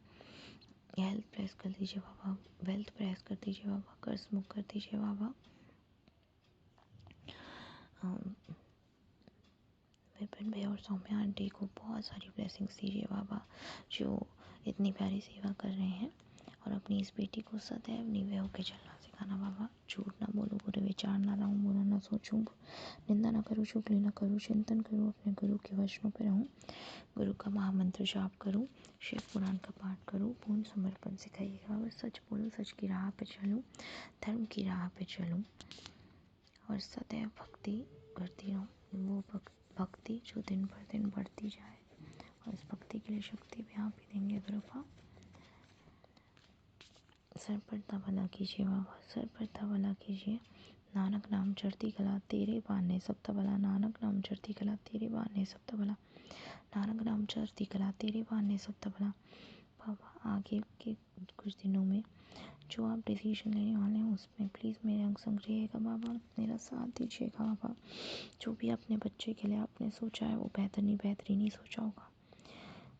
Speaker 7: हेल्थ ब्लेस कर दीजिए बाबा। वेल्थ ब्लेस कर दीजिए बाबा। कर्ज मुक्त कर दीजिए बाबा। विपिन भैया और सौम्या आंटी को बहुत सारी ब्लेसिंग्स दीजिए बाबा, जो इतनी प्यारी सेवा कर रहे हैं। और अपनी इस बेटी को सदैव नीवे होकर चलना सिखाना बाबा। झूठ ना बोलूँ, बुरे विचार ना लाऊं, बुरा ना सोचूं, निंदा ना करूँ, चुगली ना करूँ, चिंतन करूँ, अपने गुरु के वचनों पर रहूँ, गुरु का महामंत्र जाप करूँ, शिव पुराण का पाठ करूँ, पूर्ण समर्पण सिखाइएगा बाबा। सच बोलूँ, सच की राह पे चलूँ, धर्म की राह पे चलूँ और सदैव भक्ति करती रहूँ। वो भक्ति जो दिन पर दिन बढ़ती जाए, और इस भक्ति के लिए शक्ति भी आप ही देंगे गुरुपा। सर पर तबला कीजिए बाबा, सर पर तबला कीजिए। नानक नाम चढ़ती कला तेरे बहाने सब तबला, नानक नाम चढ़ती कला तेरे बहाने सब तबला, नानक नाम चढ़ती कला तेरे बहाने सब तबला। बाबा आगे के कुछ दिनों में जो आप डिसीजन लेने वाले हैं उसमें प्लीज़ मेरे अंग संग रहिएगा बाबा, मेरा साथ दीजिएगा बाबा। जो भी अपने बच्चे के लिए आपने सोचा है वो बेहतरीन ही सोचा होगा।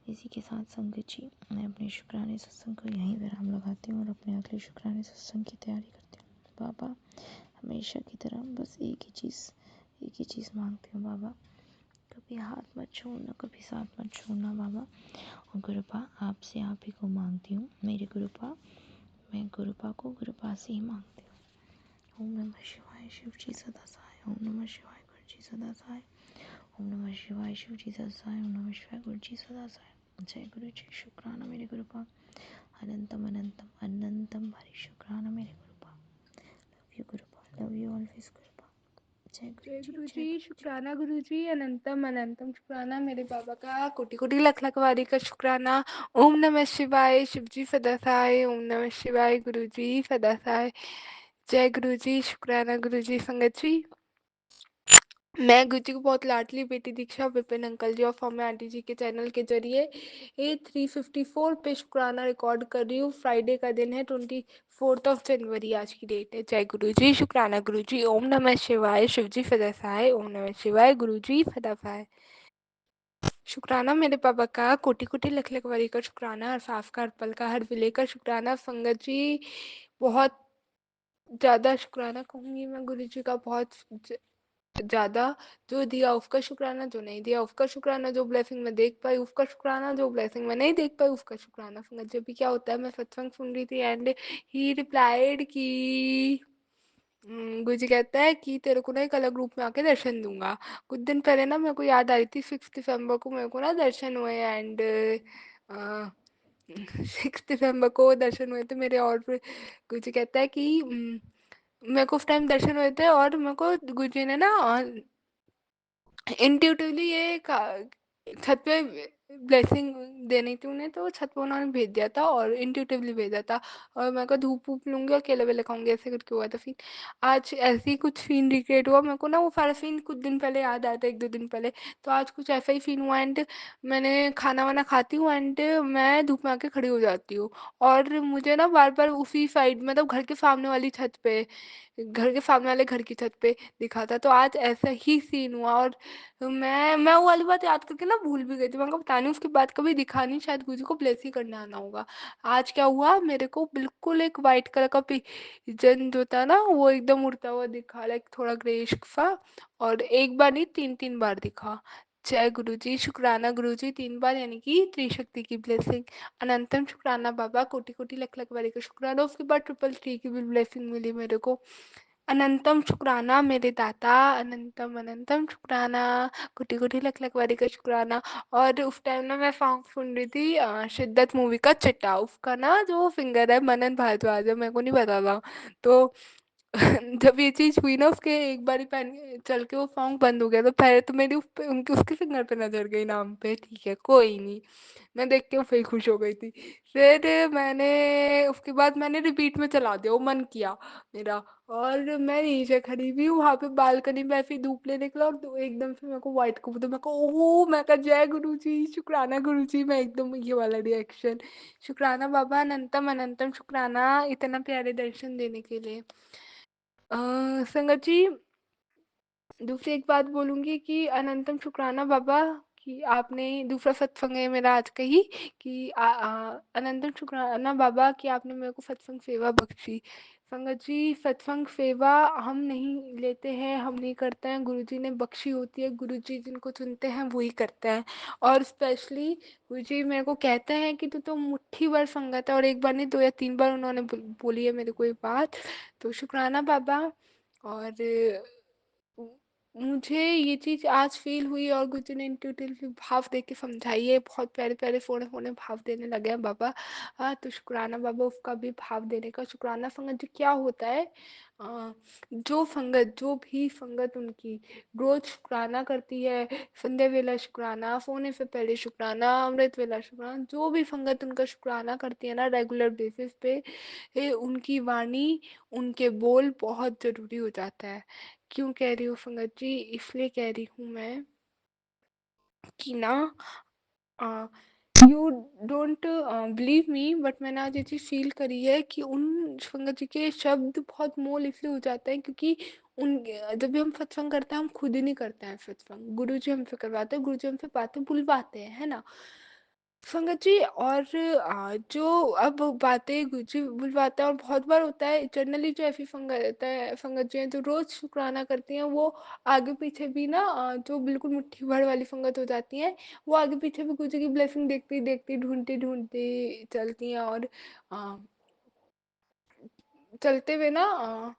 Speaker 7: इसी के साथ संगत जी, मैं अपने शुक्राने सत्संग को यहीं विराम लगाती हूँ और अपने अगले शुक्राने सत्संग की तैयारी करती हूँ। बाबा हमेशा की तरह बस एक ही चीज़ मांगती हूँ बाबा, कभी हाथ मत छोड़ना, कभी साथ मत छोड़ना बाबा। और गुरुपा आपसे आप ही को मांगती हूँ मेरे गुरुपा। मैं गुरुपा को गुरुपा से ही मांगती हूँ। ओम नमः शिवाय, शिव जी सदा सहाय। ओम नमः शिवाय, गुरु जी सदा सहाय। ओम नमः शिवाय, शिव जी सदा सहाय। ओम नमः शिवाय, गुरु जी सदा सहाय। जय गुरु जी। शुक्राना मेरे गुरुपा। अनंतम अनंतम अनंतम भारी शुक्राना मेरे Gurupa. Love you Gurupa, love you always Gurupa. जय
Speaker 8: जय
Speaker 7: गुरु
Speaker 8: गुरु
Speaker 7: जी, जय
Speaker 8: जी,
Speaker 7: गुरु जी।
Speaker 8: शुक्राना गुरु जी, अनंतम अनंतम शुक्राना मेरे बाबा का, कोटि कोटि लख लख वारी का शुक्राना। ओम नमः शिवाय, शिव जी सदा सहाय। ओम नमः शिवाय, गुरु जी सदा सहाय। जय गुरु जी। शुक्राना गुरु जी। संगत जी, मैं गुरु जी को बहुत लाडली बेटी दीक्षा विपिन अंकल जी और सौम्या आंटी जी के चैनल के जरिए 354 पे शुक्राना रिकॉर्ड कर रही हूँ। फ्राइडे का दिन है, 24 जनवरी आज की डेट है। जय गुरु जी। शुक्राना गुरु जी। ओम नमः शिवाय, शिव जी सदा सहाय। ओम नमः शिवाय, गुरु जी सदा सहाय। शुक्राना मेरे पापा का, कोटि कोटि लख लख वारी का शुक्राना, हर सांस का, हर पल का, हर विले का शुक्राना। संगत जी, बहुत ज़्यादा शुक्राना कहूँगी मैं गुरु जी का, बहुत ज़्यादा। जो दिया उसका शुक्राना, जो नहीं दिया उसका शुक्राना, जो ब्लेसिंग मैं देख पाई उसका शुक्राना, जो ब्लेसिंग मैं नहीं देख पाई उसका शुक्राना। संगत जब भी क्या होता है, मैं सत्संग सुन रही थी एंड ही रिप्लाइड कि गुरुजी कहता है कि तेरे को ना एक अलग रूप में आके दर्शन दूंगा। कुछ दिन पहले ना मेरे को याद आ रही थी, 6 दिसंबर को मेरे को ना दर्शन हुए एंड 6 दिसंबर को दर्शन हुए थे मेरे। और फिर गुरुजी कहता है कि मेरे को उस टाइम दर्शन हुए थे और मेरे को गुरुजी ने ना इंट्यूटिवली ये छत पे ब्लेसिंग देनी थी उन्हें, तो छत पे उन्होंने भेज दिया था और इंट्यूटिवली भेजा था। और मैं कहा धूप वूप लूंगी और केले वेले खाऊंगी, ऐसे करके हुआ था सीन। आज ऐसे ही कुछ सीन रिक्रिएट हुआ, मेरे को ना वो सारा सीन कुछ दिन पहले याद आया था, 1-2 दिन पहले। तो आज कुछ ऐसा ही सीन हुआ एंड मैंने खाना वाना खाती हूँ एंड मैं धूप में आके खड़ी हो जाती हूँ और मुझे ना बार बार उसी साइड, मतलब घर के सामने वाली छत पे, घर के सामने वाले घर की छत पे दिखा था। तो आज ऐसा ही सीन हुआ और मैं वो वाली बात याद करके ना भूल भी गई थी। मैंने कहा पता नहीं उसके बाद कभी दिखा नहीं, शायद गुरु जी को ब्लेस ही करने आना होगा। आज क्या हुआ, मेरे को बिल्कुल एक वाइट कलर का पिजन जो था ना वो एकदम उड़ता हुआ दिखा, लाइक थोड़ा ग्रेइश सा, और एक बार नहीं 3-3 बार दिखा। जय गुरु जी, शुक्राना गुरु जी, 3 बार, यानी कि त्रिशक्ति की ब्लेसिंग। अनंतम शुक्राना बाबा, कोटि कोटि लख लख बारी का शुक्राना। उसके बाद 333 की भी ब्लेसिंग मिली मेरे को। अनंतम शुक्राना मेरे दाता, अनंतम अनंतम शुक्राना, कोटि कोटि लख लख बारी का शुक्राना। और उस टाइम ना मैं सॉन्ग सुन रही थी शिद्दत मूवी का चिट्टा, उसका ना जो सिंगर है मनन भारद्वाज है, मेरे को नहीं पता था। तो जब ये चीज हुई ना, उसके एक बारी पहन चल के वो सॉन्ग बंद हो गया, तो पहले तो मेरी उस पे उनकी उसके सिंगर पे नजर गई नाम पे, ठीक है कोई नहीं, मैं देख के फिर खुश हो गई थी। फिर मैंने उसके बाद मैंने रिपीट में चला दिया, वो मन किया मेरा। और मैं नीचे खड़ी हुई हूँ वहां पे बालकनी में, ऐसे ही धूप ले निकला और एकदम से मेरे को व्हाइट कबूतर, मेरे को ओह, मैं कहा जय गुरु जी, शुक्राना गुरु जी, मैं एकदम ये वाला रिएक्शन। शुक्राना बाबा, अनंतम अनंतम शुक्राना इतना प्यारे दर्शन देने के लिए। संगत जी, दूसरी एक बात बोलूँगी कि अनंतम शुक्राना बाबा कि आपने, दूसरा सत्संग है मेरा आज का ही, कि अनंतम शुक्राना बाबा कि आपने मेरे को सत्संग सेवा बख्शी। संगत जी, सत्संग सेवा हम नहीं लेते हैं, हम नहीं करते हैं, गुरुजी ने बख्शी होती है। गुरुजी जिनको चुनते हैं वही करते हैं। और स्पेशली गुरुजी मेरे को कहते हैं कि तू तो मुट्ठी भर संगत है, और एक बार नहीं 2 या 3 बार उन्होंने बोली है मेरे को ये बात। तो शुक्राना बाबा। और मुझे ये चीज़ आज फ़ील हुई और गुरुजी ने इंट्यूटिवली भाव दे के समझाई है। बहुत प्यारे-प्यारे फ़ोड़े-फ़ोड़े भाव देने लगे हैं बाबा। तो शुक्राना बाबा उसका भी भाव देने का। शुक्राना संगत जी क्या होता है, जो संगत, जो भी संगत उनकी रोज़ शुक्राना करती है, संध्या वेला शुक्राना, सोने से पहले शुक्राना, अमृत वेला शुक्राना, जो भी संगत उनका शुक्राना करती है ना रेगुलर बेसिस पे, उनकी वाणी, उनके बोल बहुत ज़रूरी हो जाता है। क्यों कह रही हूँ संगत जी, इसलिए कह रही हूँ मैं कि ना, you don't believe me, but मैंने आज ये चीज़ फील करी है कि उन संगत जी के शब्द बहुत मोल इसलिए हो जाते हैं क्योंकि उन, जब भी हम सत्संग करते हैं हम खुद ही नहीं करते हैं सत्संग, गुरु जी हमसे करवाते हैं, गुरु जी हमसे बातें बुलवाते हैं, है ना संगत जी। और जो अब बातें गुरुजी बुलवाता है, और बहुत बार होता है जनरली जो ऐसी संगत जी हैं जो रोज शुक्राना करती हैं, वो आगे पीछे भी ना, जो बिल्कुल मुट्ठी भर वाली संगत हो जाती हैं, वो आगे पीछे भी गुरुजी की ब्लेसिंग देखती देखती ढूंढती ढूंढती चलती हैं। और अ, चलते हुए ना,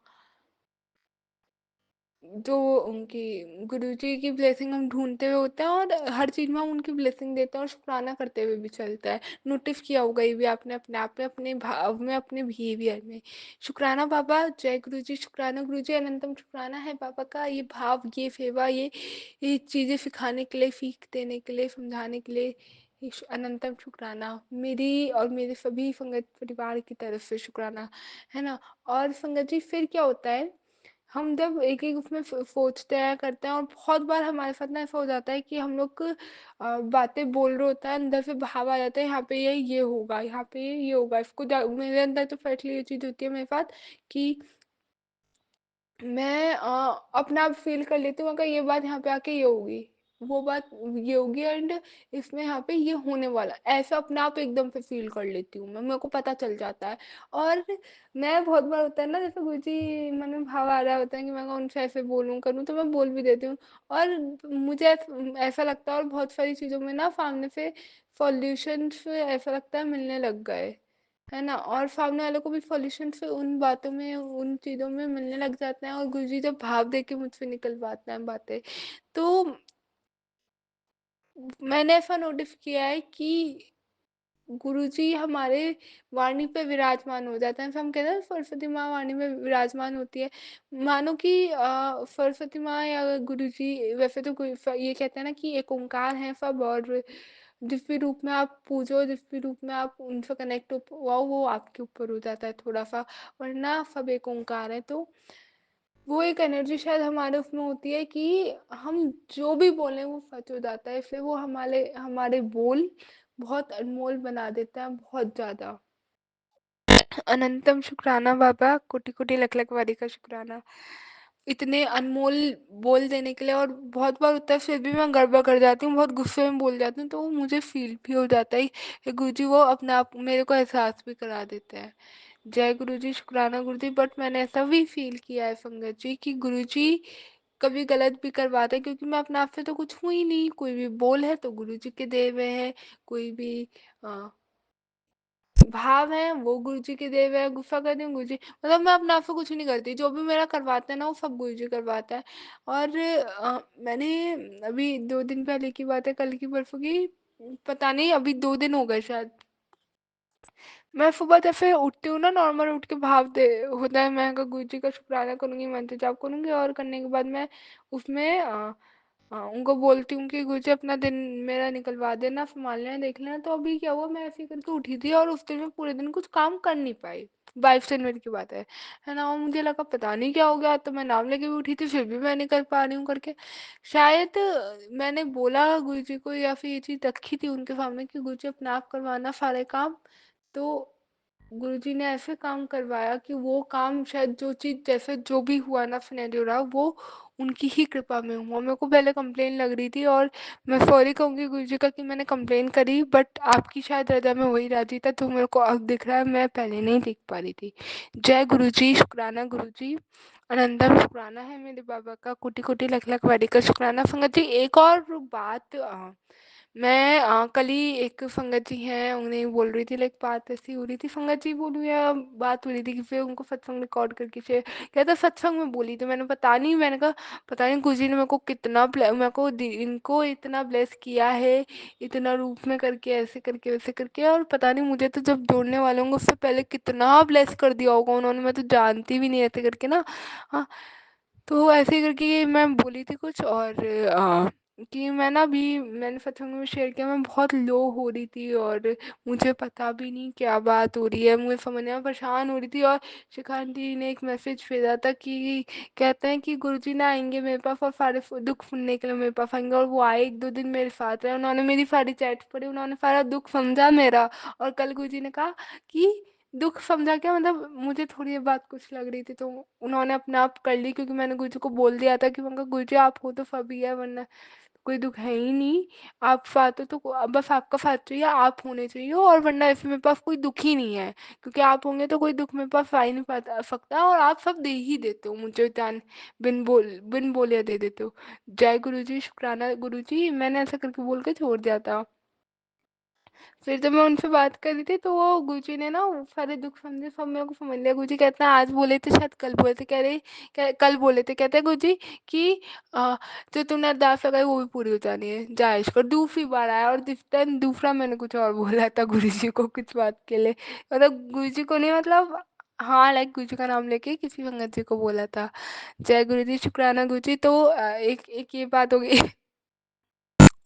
Speaker 8: जो उनकी गुरुजी की ब्लेसिंग हम ढूंढते हुए होते हैं, और हर चीज़ में हम उनकी ब्लेसिंग देते हैं और शुक्राना करते हुए भी चलता है। नोटिस किया होगा ये भी आपने अपने आप में, अपने भाव में, अपने बिहेवियर में। शुक्राना बाबा, जय गुरु जी, शुक्राना गुरु जी, अनंतम शुक्राना है बाबा का ये भाव, ये सेवा, ये चीज़ें सिखाने के लिए, सीख देने के लिए, समझाने के लिए। अनंतम शुक्राना मेरी और मेरे सभी संगत परिवार की तरफ से शुक्राना, है ना। और संगत जी फिर क्या होता है, हम जब एक एक उसमें सोचते हैं, करते हैं, और बहुत बार हमारे साथ ना ऐसा हो जाता है कि हम लोग बातें बोल रहे होता है, अंदर से भाव आ जाता है, यहाँ पे ये होगा, यहाँ पे ये होगा, इसको मेरे अंदर तो फैसले ये चीज़ होती है मेरे साथ कि मैं अपने आप फ़ील कर लेती हूँ, अगर ये बात यहाँ पे आके ये होगी, वो बात ये होगी, एंड इसमें यहाँ पे ये होने वाला, ऐसा अपने आप एकदम से फ़ील कर लेती हूँ मैं, मेरे को पता चल जाता है। और मैं बहुत बार होता है ना, जैसे गुरुजी मन में भाव आ रहा होता है कि मैं उनसे ऐसे बोलूँ, करूँ, तो मैं बोल भी देती हूँ। और मुझे ऐसा लगता है, और बहुत सारी चीज़ों में ना सामने से सॉल्यूशंस ऐसा लगता है मिलने लग गए, है ना। और सामने वालों को भी सॉल्यूशन से उन बातों में, उन चीज़ों में मिलने लग जाते हैं, और गुरुजी जब भाव दे के मुझसे निकलवाते हैं बातें, तो मैंने ऐसा नोटिस किया है कि गुरुजी हमारे वाणी पे विराजमान हो जाते हैं। फिर हम कहते हैं सरस्वती माँ वाणी में विराजमान होती है। मानो कि सरस्वती माँ या गुरुजी, वैसे तो कोई ये कहते हैं ना कि एक ओंकार है सब, और जिस भी रूप में आप पूजो, जिस भी रूप में आप उनसे कनेक्ट हो, वो आपके ऊपर हो जाता है थोड़ा सा, वरना सब एक ओंकार है। तो वो एक एनर्जी शायद हमारे उसमें होती है कि हम जो भी बोलें वो सच हो जाता है, इसलिए वो हमारे हमारे बोल बहुत अनमोल बना देता है, बहुत ज़्यादा। अनंतम शुक्राना बाबा, कोटि कोटि लख लख वारी का शुक्राना इतने अनमोल बोल देने के लिए। और बहुत बार होता है फिर भी मैं गड़बड़ कर जाती हूँ, बहुत गुस्से में बोल जाती हूँ, तो वो मुझे फील भी हो जाता है कि गुरुजी वो अपने आप मेरे को एहसास भी करा देते हैं। जय गुरुजी, शुक्राना गुरुजी। बट मैंने ऐसा भी फील किया है संगत जी कि गुरुजी कभी गलत भी करवाते हैं, क्योंकि मैं अपने आप से तो कुछ हूँ ही नहीं। कोई भी बोल है तो गुरुजी के दिए हुए है, कोई भी अ, भाव है वो गुरुजी के दिए हुए है, गुस्सा करती हूँ गुरुजी, मतलब मैं अपने आप से कुछ नहीं करती, जो भी मेरा करवाते हैं ना वो सब गुरुजी करवाता है। और मैंने अभी 2 दिन पहले की बात है, कल की परसों की, पता नहीं, अभी 2 दिन हो गए शायद, मैं सुबह जैसे उठती हूँ ना, नॉर्मल उठ के भाव दे होता है, मैं गुरुजी का शुक्राना करूँगी, मंत्र जाप करूँगी, और करने के बाद मैं उसमें उनको बोलती हूँ कि गुरुजी अपना दिन मेरा निकलवा देना, संभाल लेना, देख लेना। तो अभी क्या हुआ, मैं ऐसे ही करके उठी थी और उस दिन मैं पूरे दिन कुछ काम कर नहीं पाई। 22 जनवरी की बात है ना। और मुझे लगा पता नहीं क्या हो गया, तो मैं नाम लेके भी उठी थी, फिर भी मैं नहीं कर पा रही हूँ करके। शायद मैंने बोला गुरुजी को, या फिर ये चीज़ रखी थी उनके सामने कि गुरुजी अपने आप करवाना सारे काम। तो गुरुजी ने ऐसे काम करवाया कि वो काम शायद, जो चीज़ जैसे जो भी हुआ ना सिनेरियो रहा, वो उनकी ही कृपा में हुआ। मेरे को पहले कंप्लेन लग रही थी, और मैं सॉरी कहूँगी गुरुजी का कि मैंने कंप्लेन करी, बट आपकी शायद रजा में वही राजी था, तो मेरे को अब दिख रहा है, मैं पहले नहीं दिख पा रही थी। जय गुरुजी, शुक्राना गुरुजी, अनंतम शुक्राना है मेरे बाबा का, कोटि कोटि लख लख वारी का शुक्राना। संगत जी एक और बात, मैं कल ही एक संगत जी हैं, उन्हें बोल रही थी, लाइक बात ऐसी हो रही थी, संगत जी बोलूँ या बात हो रही थी कि फिर उनको सत्संग रिकॉर्ड करके शेयर, कहता सत्संग में बोली, तो मैंने पता नहीं, मैंने कहा पता नहीं गुरुजी ने मेरे को कितना मेरे को इनको इतना ब्लेस किया है, इतना रूप में करके, ऐसे करके वैसे करके, और पता नहीं मुझे तो जब जोड़ने वाले होंगे उससे पहले कितना ब्लेस कर दिया होगा उन्होंने, मैं तो जानती भी नहीं ऐसे करके ना। हाँ, तो ऐसे करके मैं बोली थी कुछ, और कि मैं ना अभी मैंने सत्संग में शेयर किया, मैं बहुत लो हो रही थी, और मुझे पता भी नहीं क्या बात हो रही है, मुझे समझने में परेशान हो रही थी। और शिखांत जी ने एक मैसेज भेजा था कि कहते हैं कि गुरुजी ना आएंगे मेरे पास, और सारे दुख सुनने के लिए मेरे पास आएंगे, और वो आए 1-2 दिन मेरे साथ रहे, उन्होंने मेरी सारी चैट्स पढ़ी, उन्होंने सारा दुख समझा मेरा। और कल गुरुजी ने कहा कि दुख समझा क्या, मतलब मुझे थोड़ी ये बात कुछ लग रही थी, तो उन्होंने अपने आप कर ली, क्योंकि मैंने गुरुजी को बोल दिया था कि मैं गुरुजी आप हो तो सभी है, वरना कोई दुख है ही नहीं। आप साथ हो तो बस आपका साथ चाहिए, आप होने चाहिए, और वरना ऐसे मेरे पास कोई दुख ही नहीं है, क्योंकि आप होंगे तो कोई दुख मेरे पास आ ही नहीं पाता सकता, और आप सब दे ही देते हो मुझे जान, बिन बोले दे देते हो। जय गुरुजी, शुक्राना गुरुजी, मैंने ऐसा करके बोल के छोड़ दिया था। फिर जब मैं उनसे बात कर रही थी, तो वो गुरुजी ने ना वो सारे दुख समझे, सब मेरे को समझ लिया। गुरुजी कहते हैं आज बोले थे, शायद कल बोले थे, कह रहे कल बोले थे, कहते हैं गुरुजी कि अ, जो तुमने अरदास लगाई वो भी पूरी हो जानी है, जा इसको। दूसरी बार आया, और दिस टाइम दूसरा मैंने कुछ और बोला था गुरुजी को कुछ बात के लिए, मतलब गुरुजी को नहीं, मतलब हाँ, लाइक गुरुजी का नाम लेके किसी संगत जी को बोला था। जय गुरुजी, शुक्राना गुरुजी। तो एक एक ये बात हो गई।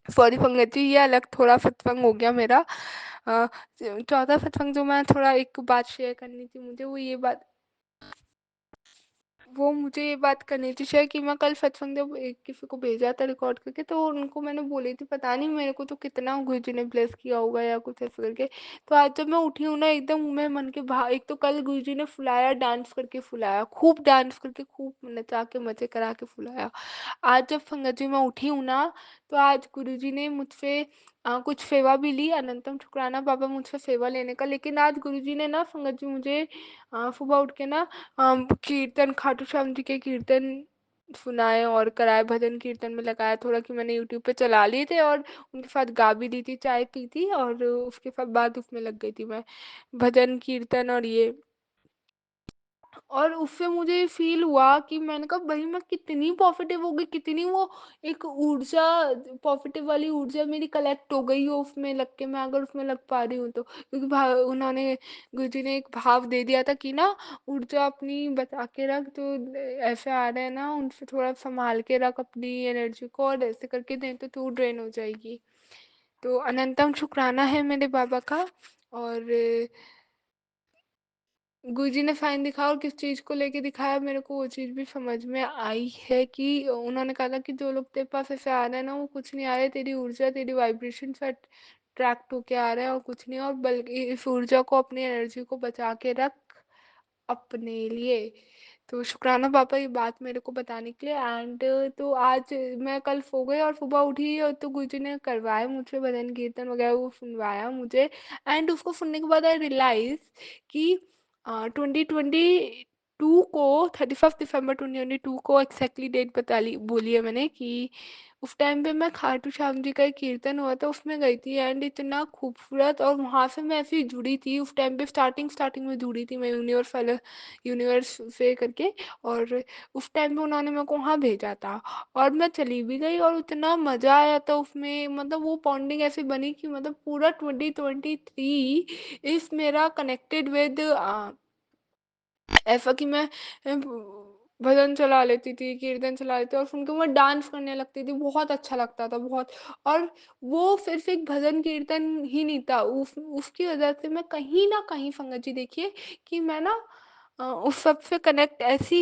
Speaker 8: सॉरी पंकज जी, ये अलग थोड़ा सत्संग हो गया मेरा। चौथा सत्संग जो मैं थोड़ा एक बात शेयर करनी थी मुझे, वो मुझे ये बात करनी थी शेयर, कि मैं कल सत्संग जब किसी को भेजा था रिकॉर्ड करके, तो उनको मैंने बोली थी, पता नहीं मेरे को तो कितना गुरुजी ने ब्लेस किया होगा या कुछ ऐसे करके। तो आज जब मैं उठी हूँ ना, एकदम मैं मन के भाव, एक तो कल गुरुजी ने फुलाया, डांस करके फुलाया, खूब डांस करके, खूब नचा के मजे करा के फुलाया। आज जब संगत जी मैं उठी हूँ ना, तो आज गुरुजी ने मुझसे कुछ सेवा भी ली, अनंतम शुक्राना बाबा मुझसे सेवा लेने का। लेकिन आज गुरुजी ने ना संगत जी मुझे सुबह उठ के ना कीर्तन, खाटू श्याम जी के कीर्तन सुनाए और कराए, भजन कीर्तन में लगाया थोड़ा, कि मैंने यूट्यूब पे चला लिए थे, और उनके साथ गा भी दी थी, चाय पी थी, और उसके बाद उसमें लग गई थी मैं, भजन कीर्तन और ये। और उससे मुझे फ़ील हुआ कि मैंने कहा भाई मैं कितनी पॉज़िटिव हो गई, कितनी वो एक ऊर्जा, पॉज़िटिव वाली ऊर्जा मेरी कलेक्ट हो गई हो उसमें लग के, मैं अगर उसमें लग पा रही हूँ तो। क्योंकि उन्होंने गुरुजी ने एक भाव दे दिया था कि ना ऊर्जा अपनी बचा के रख, तो ऐसे आ रहे हैं ना उनसे थोड़ा संभाल के रख अपनी एनर्जी को, और ऐसे करके नहीं तो तू ड्रेन हो जाएगी। तो अनंतम शुक्राना है मेरे बाबा का। और गुरुजी ने साइन दिखाया, और किस चीज़ को लेके दिखाया मेरे को वो चीज़ भी समझ में आई है कि उन्होंने कहा था कि जो लोग तेरे पास ऐसे आ रहे हैं ना वो कुछ नहीं आ रहे, तेरी ऊर्जा, तेरी वाइब्रेशन से अट्रैक्ट होके आ रहे हैं और कुछ नहीं, और बल्कि इस ऊर्जा को, अपनी एनर्जी को बचा के रख अपने लिए। तो शुक्राना पापा ये बात मेरे को बताने के लिए। एंड तो आज मैं कल सो गई और सुबह उठी और तो गुरुजी ने करवाया मुझसे भजन कीर्तन वगैरह, वो सुनवाया मुझे। एंड उसको सुनने के बाद आई रियलाइज कि 2022 को 31 दिसंबर 2022 को एक्जैक्टली डेट बता ली बोली है मैंने कि उस टाइम पे मैं खाटू श्याम जी का एक कीर्तन हुआ था उसमें गई थी। एंड इतना खूबसूरत, और वहाँ से मैं ऐसे ही जुड़ी थी उस टाइम पे, स्टार्टिंग में जुड़ी थी मैं यूनिवर्स से करके। और उस टाइम पे उन्होंने मेरे को वहाँ भेजा था और मैं चली भी गई, और इतना मज़ा आया था उसमें, मतलब वो बॉन्डिंग ऐसी बनी कि मतलब पूरा 2023 इस मेरा कनेक्टेड विद, ऐसा कि मैं भजन चला लेती थी, कीर्तन चला लेती थी और सुन के मैं डांस करने लगती थी, बहुत अच्छा लगता था बहुत। और वो सिर्फ एक भजन कीर्तन ही नहीं था, उसकी वजह से मैं कहीं ना कहीं, संगत जी देखिए कि मैं ना उस सबसे कनेक्ट ऐसी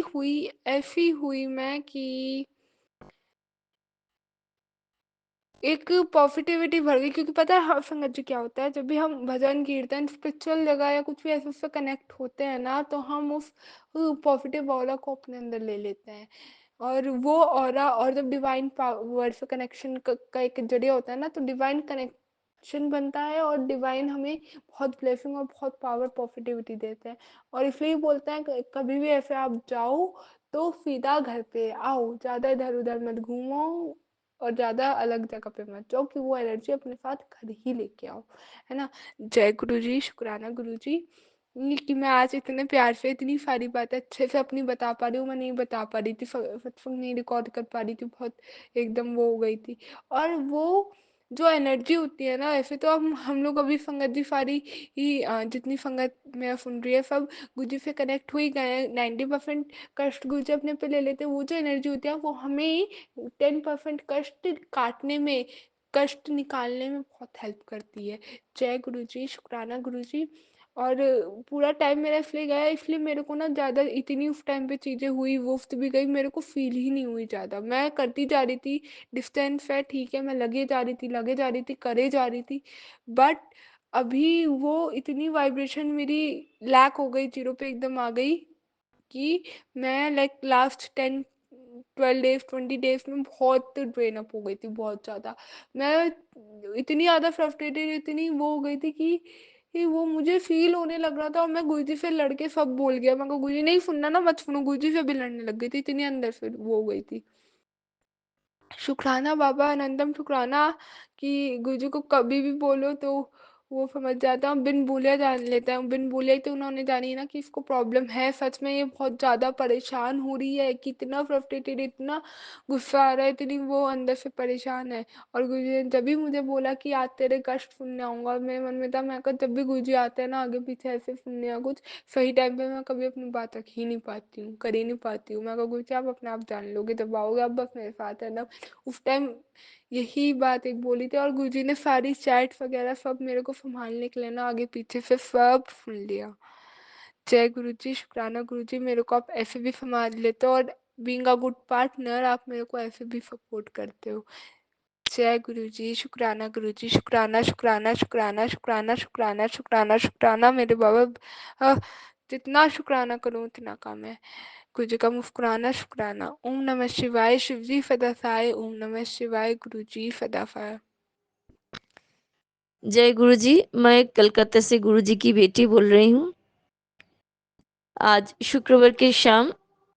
Speaker 8: हुई मैं कि एक पॉजिटिविटी बढ़ गई। क्योंकि पता है हाँ संगत जी क्या होता है, जब भी हम भजन कीर्तन स्पिरिचुअल जगह या कुछ भी ऐसे उससे कनेक्ट होते हैं ना, तो हम उस पॉजिटिव ऑरा को अपने अंदर ले लेते हैं। और वो ऑरा, और जब डिवाइन पावर से कनेक्शन का एक जरिया होता है ना, तो डिवाइन कनेक्शन बनता है और डिवाइन हमें बहुत ब्लेसिंग और बहुत पावर पॉजिटिविटी देते हैं। और इसलिए बोलते हैं कभी भी ऐसे आप जाओ तो सीधा घर पे आओ, ज़्यादा इधर उधर मत घूमो और ज़्यादा अलग जगह पे मत जाओ, कि वो एनर्जी अपने साथ घर ही लेके आओ, है ना। जय गुरु जी, शुक्राना गुरु जी, ये कि मैं आज इतने प्यार से इतनी सारी बातें अच्छे से अपनी बता पा रही हूँ। मैं नहीं बता पा रही थी, सत्संग नहीं रिकॉर्ड कर पा रही थी, बहुत एकदम वो हो गई थी। और वो जो एनर्जी होती है ना, ऐसे तो हम लोग अभी संगत जी सारी ही जितनी संगत में सुन रही है सब गुरु जी से कनेक्ट हो ही गए हैं। 90% कष्ट गुरु जी अपने पे ले लेते हैं। वो जो एनर्जी होती है वो हमें 10% कष्ट काटने में, कष्ट निकालने में बहुत हेल्प करती है। जय गुरु जी, शुक्राना गुरु जी। और पूरा टाइम मेरा इसलिए गया, इसलिए मेरे को ना ज़्यादा इतनी उस टाइम पे चीज़ें हुई, वक्त भी गई, मेरे को फील ही नहीं हुई ज़्यादा। मैं करती जा रही थी, डिस्टेंस है ठीक है, मैं लगे जा रही थी, करे जा रही थी। बट अभी वो इतनी वाइब्रेशन मेरी लैक हो गई, जीरो पे एकदम आ गई कि मैं लाइक लास्ट 10 12 डेज 20 डेज में बहुत ड्रेन अप हो गई थी, बहुत ज़्यादा। मैं इतनी ज़्यादा फ्रस्ट्रेटेड, इतनी वो हो गई थी कि वो मुझे फील होने लग रहा था, और मैं गुरुजी से लड़के सब बोल गया। मैं को गुरुजी नहीं सुनना ना मत सुनो, गुरुजी से भी लड़ने लग गई थी, इतनी अंदर से वो हो गई थी। शुक्राना बाबा आनंदम, शुक्राना कि गुरुजी को कभी भी बोलो तो वो समझ जाता है, बिन बोले जान लेता है। बिन बोले ही तो उन्होंने जानी ना कि इसको प्रॉब्लम है, सच में ये बहुत ज़्यादा परेशान हो रही है, कि इतना फ्रस्ट्रेटेड, इतना गुस्सा आ रहा है, इतनी वो अंदर से परेशान है। और गुरुजी ने जब भी मुझे बोला कि आज तेरे कष्ट सुनने आऊँगा, और मेरे मन में था, मैं कहा जब भी गुरुजी आते हैं ना आगे पीछे ऐसे सुनने या कुछ, सही टाइम पे मैं कभी अपनी बात रख ही नहीं पाती हूँ, कर ही नहीं पाती हूँ। मैं कहा गुरुजी आप अपने आप जान लोगे, जब आओगे आप बस मेरे साथ है ना। उस टाइम यही बात एक बोली थी, और गुरुजी ने सारी चैट वगैरह सब मेरे को संभालने के लिए ना आगे पीछे से सब सुन लिया। जय गुरु जी, शुक्राना गुरु जी, मेरे को आप ऐसे भी संभाल लेते हो, और बीइंग अ गुड पार्टनर आप मेरे को ऐसे भी सपोर्ट करते हो। जय गुरु जी, शुक्राना गुरु जी, शुक्राना शुक्राना शुक्राना शुक्राना शुक्राना शुक्राना शुक्राना मेरे बाबा। जितना शुक्राना करूँ उतना कम है। गुरु जी का मुस्कुराना शुक्राना। ओम नमः शिवाय, शिव जी सदा सहाय। ओम नमः शिवाय, गुरु जी सदा सहाय।
Speaker 9: जय गुरु जी, मैं कलकत्ता से गुरु जी की बेटी बोल रही हूँ। आज शुक्रवार की शाम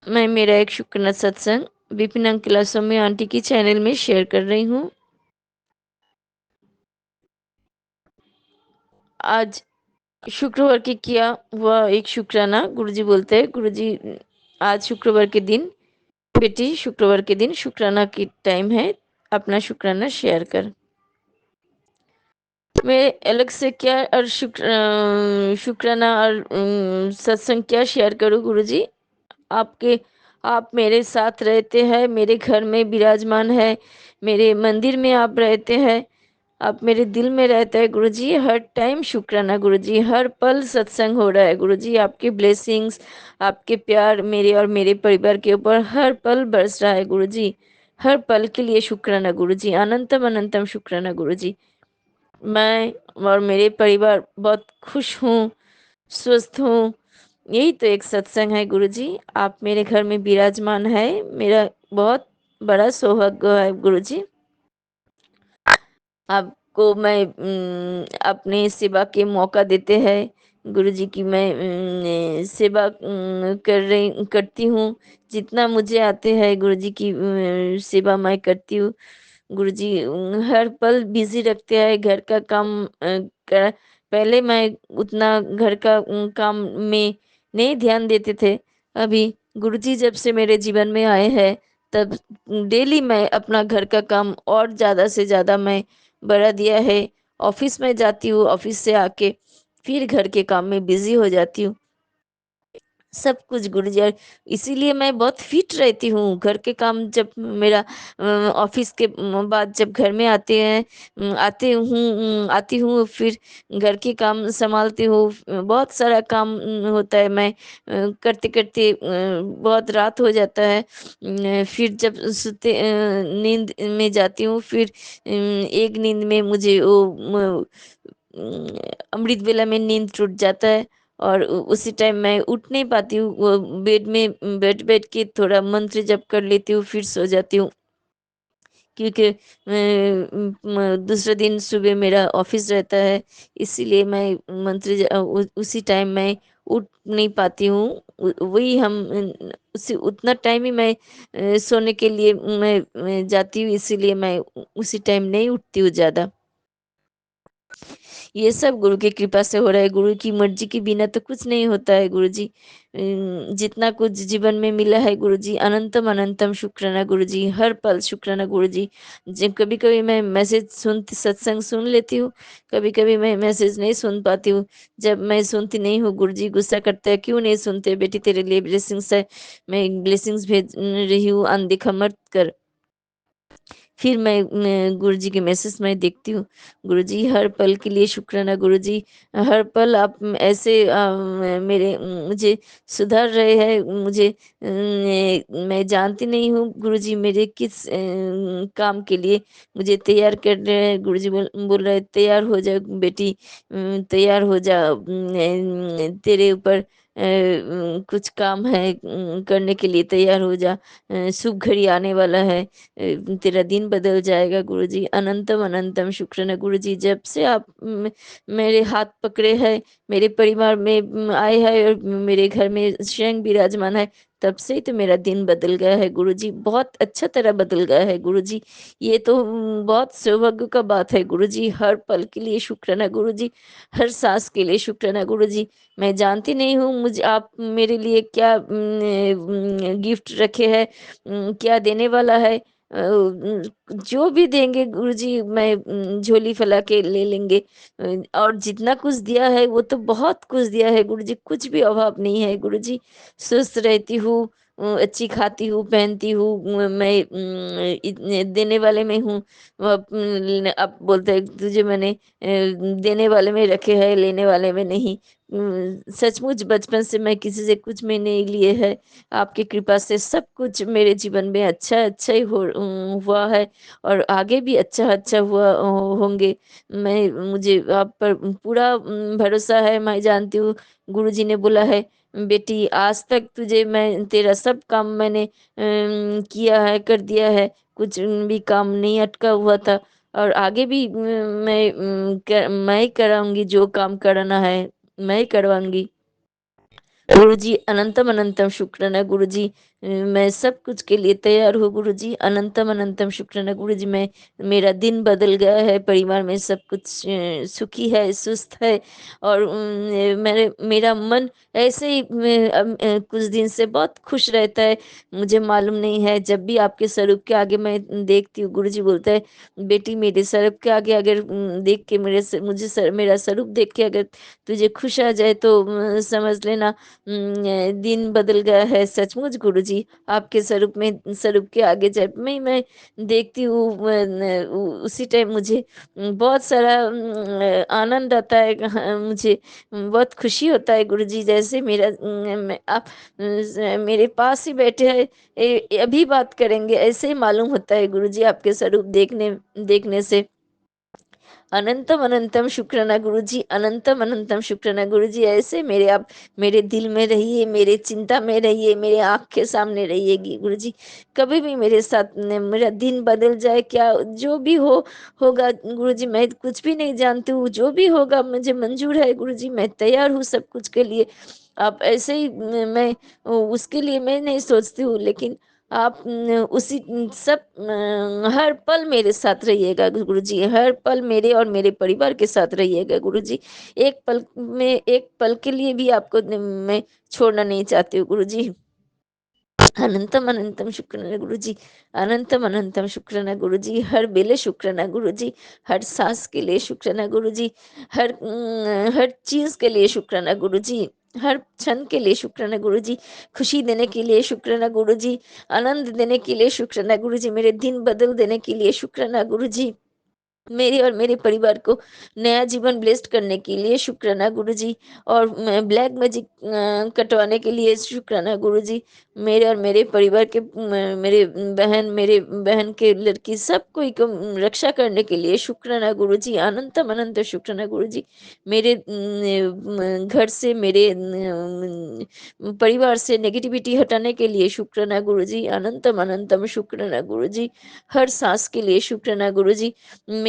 Speaker 9: मैं मेरा एक शुक्राना सत्संग विपिन अंकिला स्वामी आंटी की चैनल में शेयर कर रही हूँ। आज शुक्रवार के किया हुआ एक शुक्राना गुरुजी बोलते हैं, गुरुजी आज शुक्रवार के दिन बेटी शुक्रवार के दिन शुक्राना की टाइम है, अपना शुक्राना शेयर कर। मैं अलग से क्या और शुक्राना और सत्संग क्या शेयर करूँ गुरुजी। आपके आप मेरे साथ रहते हैं, मेरे घर में विराजमान है, मेरे मंदिर में आप रहते हैं, आप मेरे दिल में रहते हैं गुरुजी। हर टाइम शुक्राना गुरुजी, हर पल सत्संग हो रहा है गुरुजी। आपके ब्लेसिंग्स, आपके प्यार मेरे और मेरे परिवार के ऊपर हर पल बरस रहा है गुरुजी। हर पल के लिए शुक्राना गुरुजी, अनंतम अनंतम शुक्राना गुरुजी। मैं और मेरे परिवार बहुत खुश हूँ, स्वस्थ हूँ। यही तो एक सत्संग है गुरुजी। आप मेरे घर में विराजमान है, मेरा बहुत बड़ा सौभाग्य है गुरुजी। आपको मैं अपने सेवा के मौका देते हैं गुरुजी की मैं सेवा करती हूँ। जितना मुझे आते हैं गुरुजी की सेवा मैं करती हूँ गुरुजी। हर पल बिजी रखते हैं घर का काम पहले मैं उतना घर का काम में नहीं ध्यान देते थे। अभी गुरुजी जब से मेरे जीवन में आए हैं तब डेली मैं अपना घर का काम और ज़्यादा से ज़्यादा मैं बढ़ा दिया है। ऑफिस में जाती हूँ, ऑफिस से आके फिर घर के काम में बिजी हो जाती हूँ। सब कुछ गुरुजी और इसीलिए मैं बहुत फिट रहती हूँ। घर के काम जब मेरा ऑफिस के बाद जब घर में आते हैं आती हूँ फिर घर के काम संभालती हूँ। बहुत सारा काम होता है। मैं करते-करते बहुत रात हो जाता है। फिर जब नींद में जाती हूँ फिर एक नींद में मुझे वो अमृत वेला में नींद टूट जाता है और उसी टाइम मैं उठ नहीं पाती हूँ। वो बेड में बैठ के थोड़ा मंत्र जप कर लेती हूँ फिर सो जाती हूँ। क्योंकि दूसरे दिन सुबह मेरा ऑफिस रहता है, इसीलिए मैं उसी टाइम मैं उठ नहीं पाती हूँ। वही हम उसी उतना टाइम ही मैं सोने के लिए मैं जाती हूँ, इसीलिए मैं उसी टाइम नहीं उठती हूँ ज़्यादा। ये सब गुरु की कृपा से हो रहा है। गुरु की मर्जी के बिना तो कुछ नहीं होता है गुरुजी। जितना कुछ जीवन में मिला है गुरुजी, अनंतम अनंतम शुक्राना गुरुजी, हर पल शुक्राना गुरुजी। कभी-कभी मैं मैसेज सत्संग सुन लेती हूँ, कभी-कभी मैं मैसेज नहीं सुन पाती हूँ। जब मैं सुनती नहीं हूँ गुरुजी गुस्सा करते हैं, "क्यों नहीं सुनते? बेटी तेरे लिए ब्लेसिंग्स है, मैं ब्लेसिंग्स भेज रही हूँ, अनदेखा मत कर।" फिर मैं गुरुजी के मैसेज मैं देखती हूँ। गुरुजी हर पल के लिए शुक्राना गुरुजी। हर पल आप ऐसे मेरे मुझे सुधार रहे हैं। मुझे मैं जानती नहीं हूँ गुरुजी मेरे किस काम के लिए मुझे तैयार कर रहे हैं। गुरुजी बोल रहे हैं तैयार हो जा बेटी, तैयार हो जा, तेरे ऊपर कुछ काम है, करने के लिए तैयार हो जा। शुभ घड़ी आने वाला है, तेरा दिन बदल जाएगा गुरुजी। अनंतम अनंतम शुक्राना गुरुजी। जब से आप मेरे हाथ पकड़े हैं, मेरे परिवार में आए हैं और मेरे घर में स्वयं विराजमान है, तब से ही तो मेरा दिन बदल गया है गुरुजी। बहुत अच्छा तरह बदल गया है गुरुजी। ये तो बहुत सौभाग्य का बात है गुरुजी। हर पल के लिए शुक्राना गुरुजी, हर सांस के लिए शुक्राना गुरुजी। मैं जानती नहीं हूँ मुझे आप मेरे लिए क्या गिफ्ट रखे हैं, क्या देने वाला है। जो भी देंगे गुरुजी मैं झोली फैला के ले लेंगे। और जितना कुछ दिया है वो तो बहुत कुछ दिया है गुरुजी, कुछ भी अभाव नहीं है गुरुजी। स्वस्थ रहती हूँ, अच्छी खाती हूँ, पहनती हूँ, मैं इतने देने वाले में हूँ। अब बोलते हैं तुझे मैंने देने वाले में रखे है, लेने वाले में नहीं। सचमुच बचपन से मैं किसी से कुछ में नहीं लिए है। आपकी कृपा से सब कुछ मेरे जीवन में अच्छा-अच्छा ही हुआ है और आगे भी अच्छा-अच्छा होंगे। मुझे आप पर पूरा भरोसा है। मैं जानती हूँ गुरुजी ने बोला है, "बेटी आज तक तुझे मैं तेरा सब काम मैंने किया है, कर दिया है। कुछ भी काम नहीं अटका हुआ था और आगे भी मैं ही कराऊँगी जो काम करना है, मैं ही करवाऊँगी।" गुरुजी अनंतम अनंतम शुक्राना गुरुजी। मैं सब कुछ के लिए तैयार हूँ गुरुजी। अनंतम अनंतम शुक्राना गुरुजी। मेरा दिन बदल गया है, परिवार में सब कुछ सुखी है, सुस्त है और मेरा मन ऐसे ही कुछ दिन से बहुत खुश रहता है। मुझे मालूम नहीं है, जब भी आपके स्वरूप के आगे मैं देखती हूँ, गुरुजी बोलता है बेटी मेरे स्वरूप के आगे अगर देख के मेरा स्वरूप देख के अगर तुझे खुश आ जाए तो समझ लेना दिन बदल गया है। सचमुच गुरुजी, आपके स्वरूप के आगे जब मैं देखती हूँ उसी टाइम मुझे बहुत सारा आनंद आता है। मुझे बहुत खुशी होता है गुरुजी, जैसे आप मेरे पास ही बैठे हैं, अभी बात करेंगे ऐसे ही मालूम होता है गुरुजी आपके स्वरूप देखने से। अनंतम अनंतम शुक्राना गुरुजी, अनंतम अनंतम शुक्राना गुरुजी। ऐसे आप मेरे दिल में रहिए, मेरे चिंता में रहिए, मेरे आँख के सामने रहिएगी गुरुजी। कभी भी मेरे साथ मेरा दिन बदल जाए क्या, जो भी होगा गुरुजी, मैं कुछ भी नहीं जानती हूँ, जो भी होगा मुझे मंजूर है गुरुजी, मैं तैयार हूँ सब कुछ के लिए। आप ऐसे ही मैं उसके लिए मैं नहीं सोचती हूँ, लेकिन आप उसी सब हर पल मेरे साथ रहिएगा गुरुजी, हर पल मेरे और मेरे परिवार के साथ रहिएगा गुरुजी। एक पल के लिए भी आपको मैं छोड़ना नहीं चाहती हूँ गुरुजी। अनंतम अनंतम शुक्राना गुरुजी, अनंतम अनंतम शुक्राना गुरुजी। हर बेले शुक्राना गुरुजी, हर सांस के लिए शुक्राना गुरुजी, हर चीज के लिए शुक्राना गुरुजी, हर क्षण के लिए शुक्राना गुरुजी, खुशी देने के लिए शुक्राना गुरुजी, आनंद देने के लिए शुक्राना गुरुजी, मेरे दिन बदल देने के लिए शुक्राना गुरुजी, मेरे और मेरे परिवार को नया जीवन ब्लेस्ड करने के लिए शुक्राना गुरुजी, और ब्लैक मैजिक कटवाने के लिए शुक्राना गुरुजी, मेरे और मेरे परिवार के मेरे बहन के लड़की सब कोई को रक्षा करने के लिए शुक्राना गुरुजी, अनंतम अनंत शुक्राना गुरुजी। मेरे घर से मेरे परिवार से नेगेटिविटी हटाने के लिए शुक्राना गुरुजी, अनंतम अनंतम शुक्राना गुरुजी। हर सांस के लिए शुक्राना गुरुजी।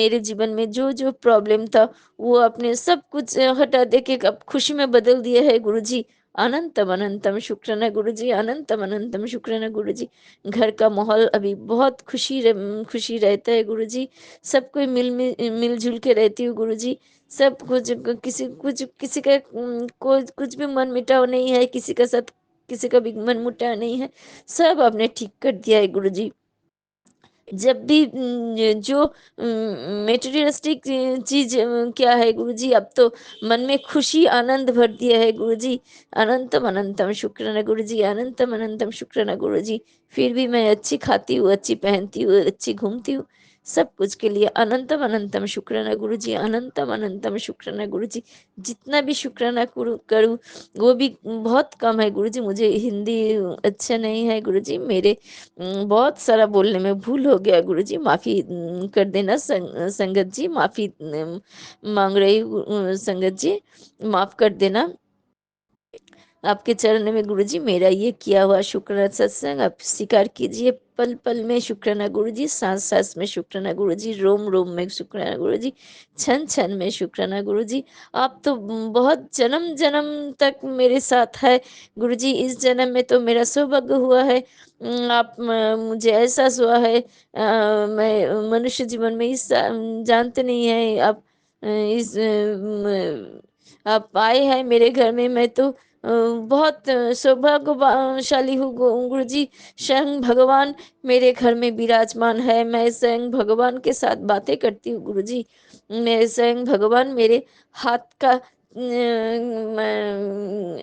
Speaker 9: मेरे जीवन में जो जो प्रॉब्लम था वो आपने सब कुछ हटा दे के अब खुशी में बदल दिया है गुरुजी। अनंतम अनंतम शुक्राना गुरुजी, अनंतम अनंतम शुक्राना गुरुजी। घर का माहौल अभी बहुत खुशी रहता है गुरुजी। सब कोई मिलजुल के रहती हूँ गुरुजी। सब किसी का कोई कुछ भी मन मिटाव नहीं है, किसी का भी मन मुटाव नहीं है, सब आपने ठीक कर दिया है गुरुजी। जब भी जो मेटेरियलिस्टिक चीज क्या है गुरुजी, अब तो मन में खुशी आनंद भर दिया है गुरुजी। अनंतम अनंतम शुक्राना गुरुजी, अनंतम अनंतम शुक्राना गुरुजी। फिर भी मैं अच्छी खाती हूँ, अच्छी पहनती हूँ, अच्छी घूमती हूँ, सब कुछ के लिए अनंतम अनंतम शुक्राना गुरुजी, अनंतम अनंतम शुक्राना गुरुजी। जितना भी शुक्राना करूँ वो भी बहुत कम है गुरुजी। मुझे हिंदी अच्छा नहीं है गुरुजी, मेरे बहुत सारा बोलने में भूल हो गया गुरुजी, माफी कर देना। संगत जी माफी मांग रही हूँ, संगत जी माफ कर देना। आपके चरण में गुरुजी मेरा ये किया हुआ शुक्राना सत्संग आप स्वीकार कीजिए। पल पल में शुक्राना गुरुजी, सांस सांस में शुक्राना गुरुजी, रोम रोम में शुक्राना गुरुजी, क्षण क्षण में शुक्राना गुरुजी। आप तो बहुत जन्म जन्म तक मेरे साथ है गुरुजी। इस जन्म में तो मेरा सौभाग्य हुआ है, आप मुझे एहसास हुआ है। मैं मनुष्य जीवन में इस जानते नहीं है आप इस आप आए हैं मेरे घर में, मैं तो बहुत सौभाग्यशाली हूँ गुरु जी। स्वयं भगवान मेरे घर में विराजमान है, मैं स्वयं भगवान के साथ बातें करती हूँ गुरु जी। मैं स्वयं भगवान मेरे हाथ का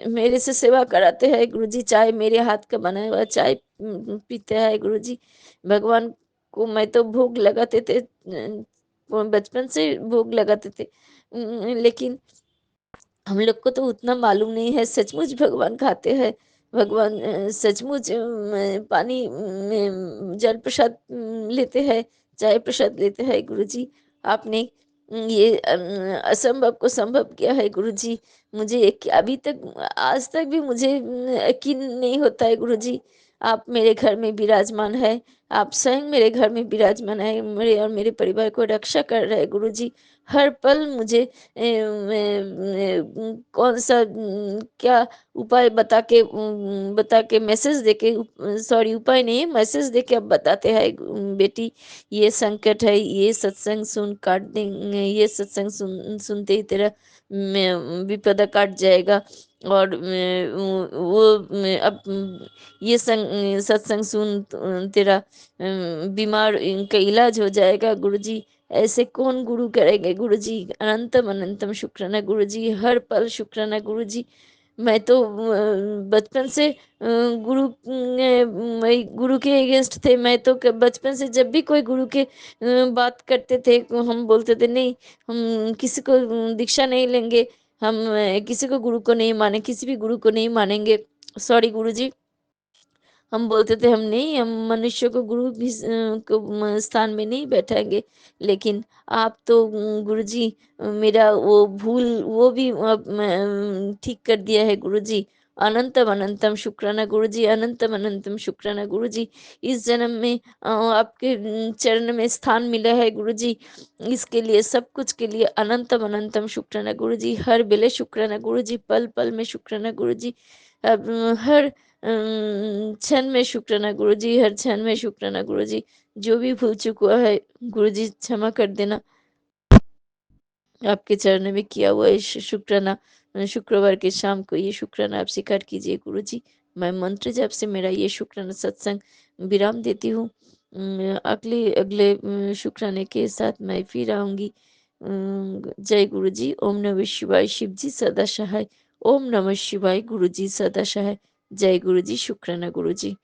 Speaker 9: मेरे से सेवा कराते हैं गुरु जी। चाय मेरे हाथ का बनाया हुआ चाय पीते हैं गुरु जी। भगवान को मैं तो भोग लगाते थे, बचपन से भोग लगाते थे, लेकिन हम लोग को तो उतना मालूम नहीं है। सचमुच भगवान खाते हैं, भगवान सचमुच पानी में जल प्रसाद लेते हैं, चाय प्रसाद लेते हैं गुरुजी। आपने ये असंभव को संभव किया है गुरुजी। मुझे अभी तक आज तक भी मुझे यकीन नहीं होता है गुरुजी। आप मेरे घर में विराजमान है, आप स्वयं मेरे घर में विराजमान है, मेरे और मेरे परिवार को रक्षा कर रहे हैं गुरुजी। हर पल मुझे कौन सा क्या उपाय बता के मैसेज देके, सॉरी उपाय नहीं मैसेज देके अब बताते हैं बेटी ये संकट है, ये सत्संग सुन काट देंगे, ये सत्संग सुनते ही तेरा विपदा काट जाएगा। और अब ये सत्संग सुन तेरा बीमार का इलाज हो जाएगा गुरुजी। ऐसे कौन गुरु करेंगे गुरुजी। अनंतम अनंतम शुक्राना गुरुजी, हर पल शुक्राना गुरुजी। मैं तो बचपन से गुरु के अगेंस्ट थे। मैं तो बचपन से जब भी कोई गुरु के बात करते थे हम बोलते थे नहीं, हम किसी को दीक्षा नहीं लेंगे, हम किसी को गुरु को नहीं माने, किसी भी गुरु को नहीं मानेंगे। सॉरी गुरुजी, हम बोलते थे हम नहीं, हम मनुष्य को गुरु भी स्थान में नहीं बैठाएंगे। लेकिन आप तो गुरुजी मेरा वो भूल वो भी ठीक कर दिया है गुरुजी। अनंतम अनंतम शुक्राना गुरुजी, अनंतम अनंतम शुक्राना गुरुजी। इस जन्म में आपके चरण में स्थान मिला है गुरुजी, इसके लिए सब कुछ के लिए अनंतम अनंतम शुक्राना गुरुजी। हर बेले शुक्राना गुरुजी, पल पल में शुक्राना गुरुजी। अब हर क्षण में शुक्राना गुरुजी, हर क्षण में शुक्राना गुरुजी। जो भी भूल चुका है गुरुजी क्षमा कर देना। आपके चरणों में किया हुआ इस शुक्राना शुक्रवार के शाम को ये शुक्राना आप स्वीकार कीजिए गुरुजी। मैं मंत्र जप से मेरा ये शुक्राना सत्संग विराम देती हूँ। अगले अगले शुक्राने के साथ मैं फिर आऊंगी। जय गुरुजी। ओम नमः शिवाय। शिव जी सदा सहाय। ओम नमः शिवाय। गुरुजी सदा सहाय। जय गुरुजी। शुक्राना गुरुजी।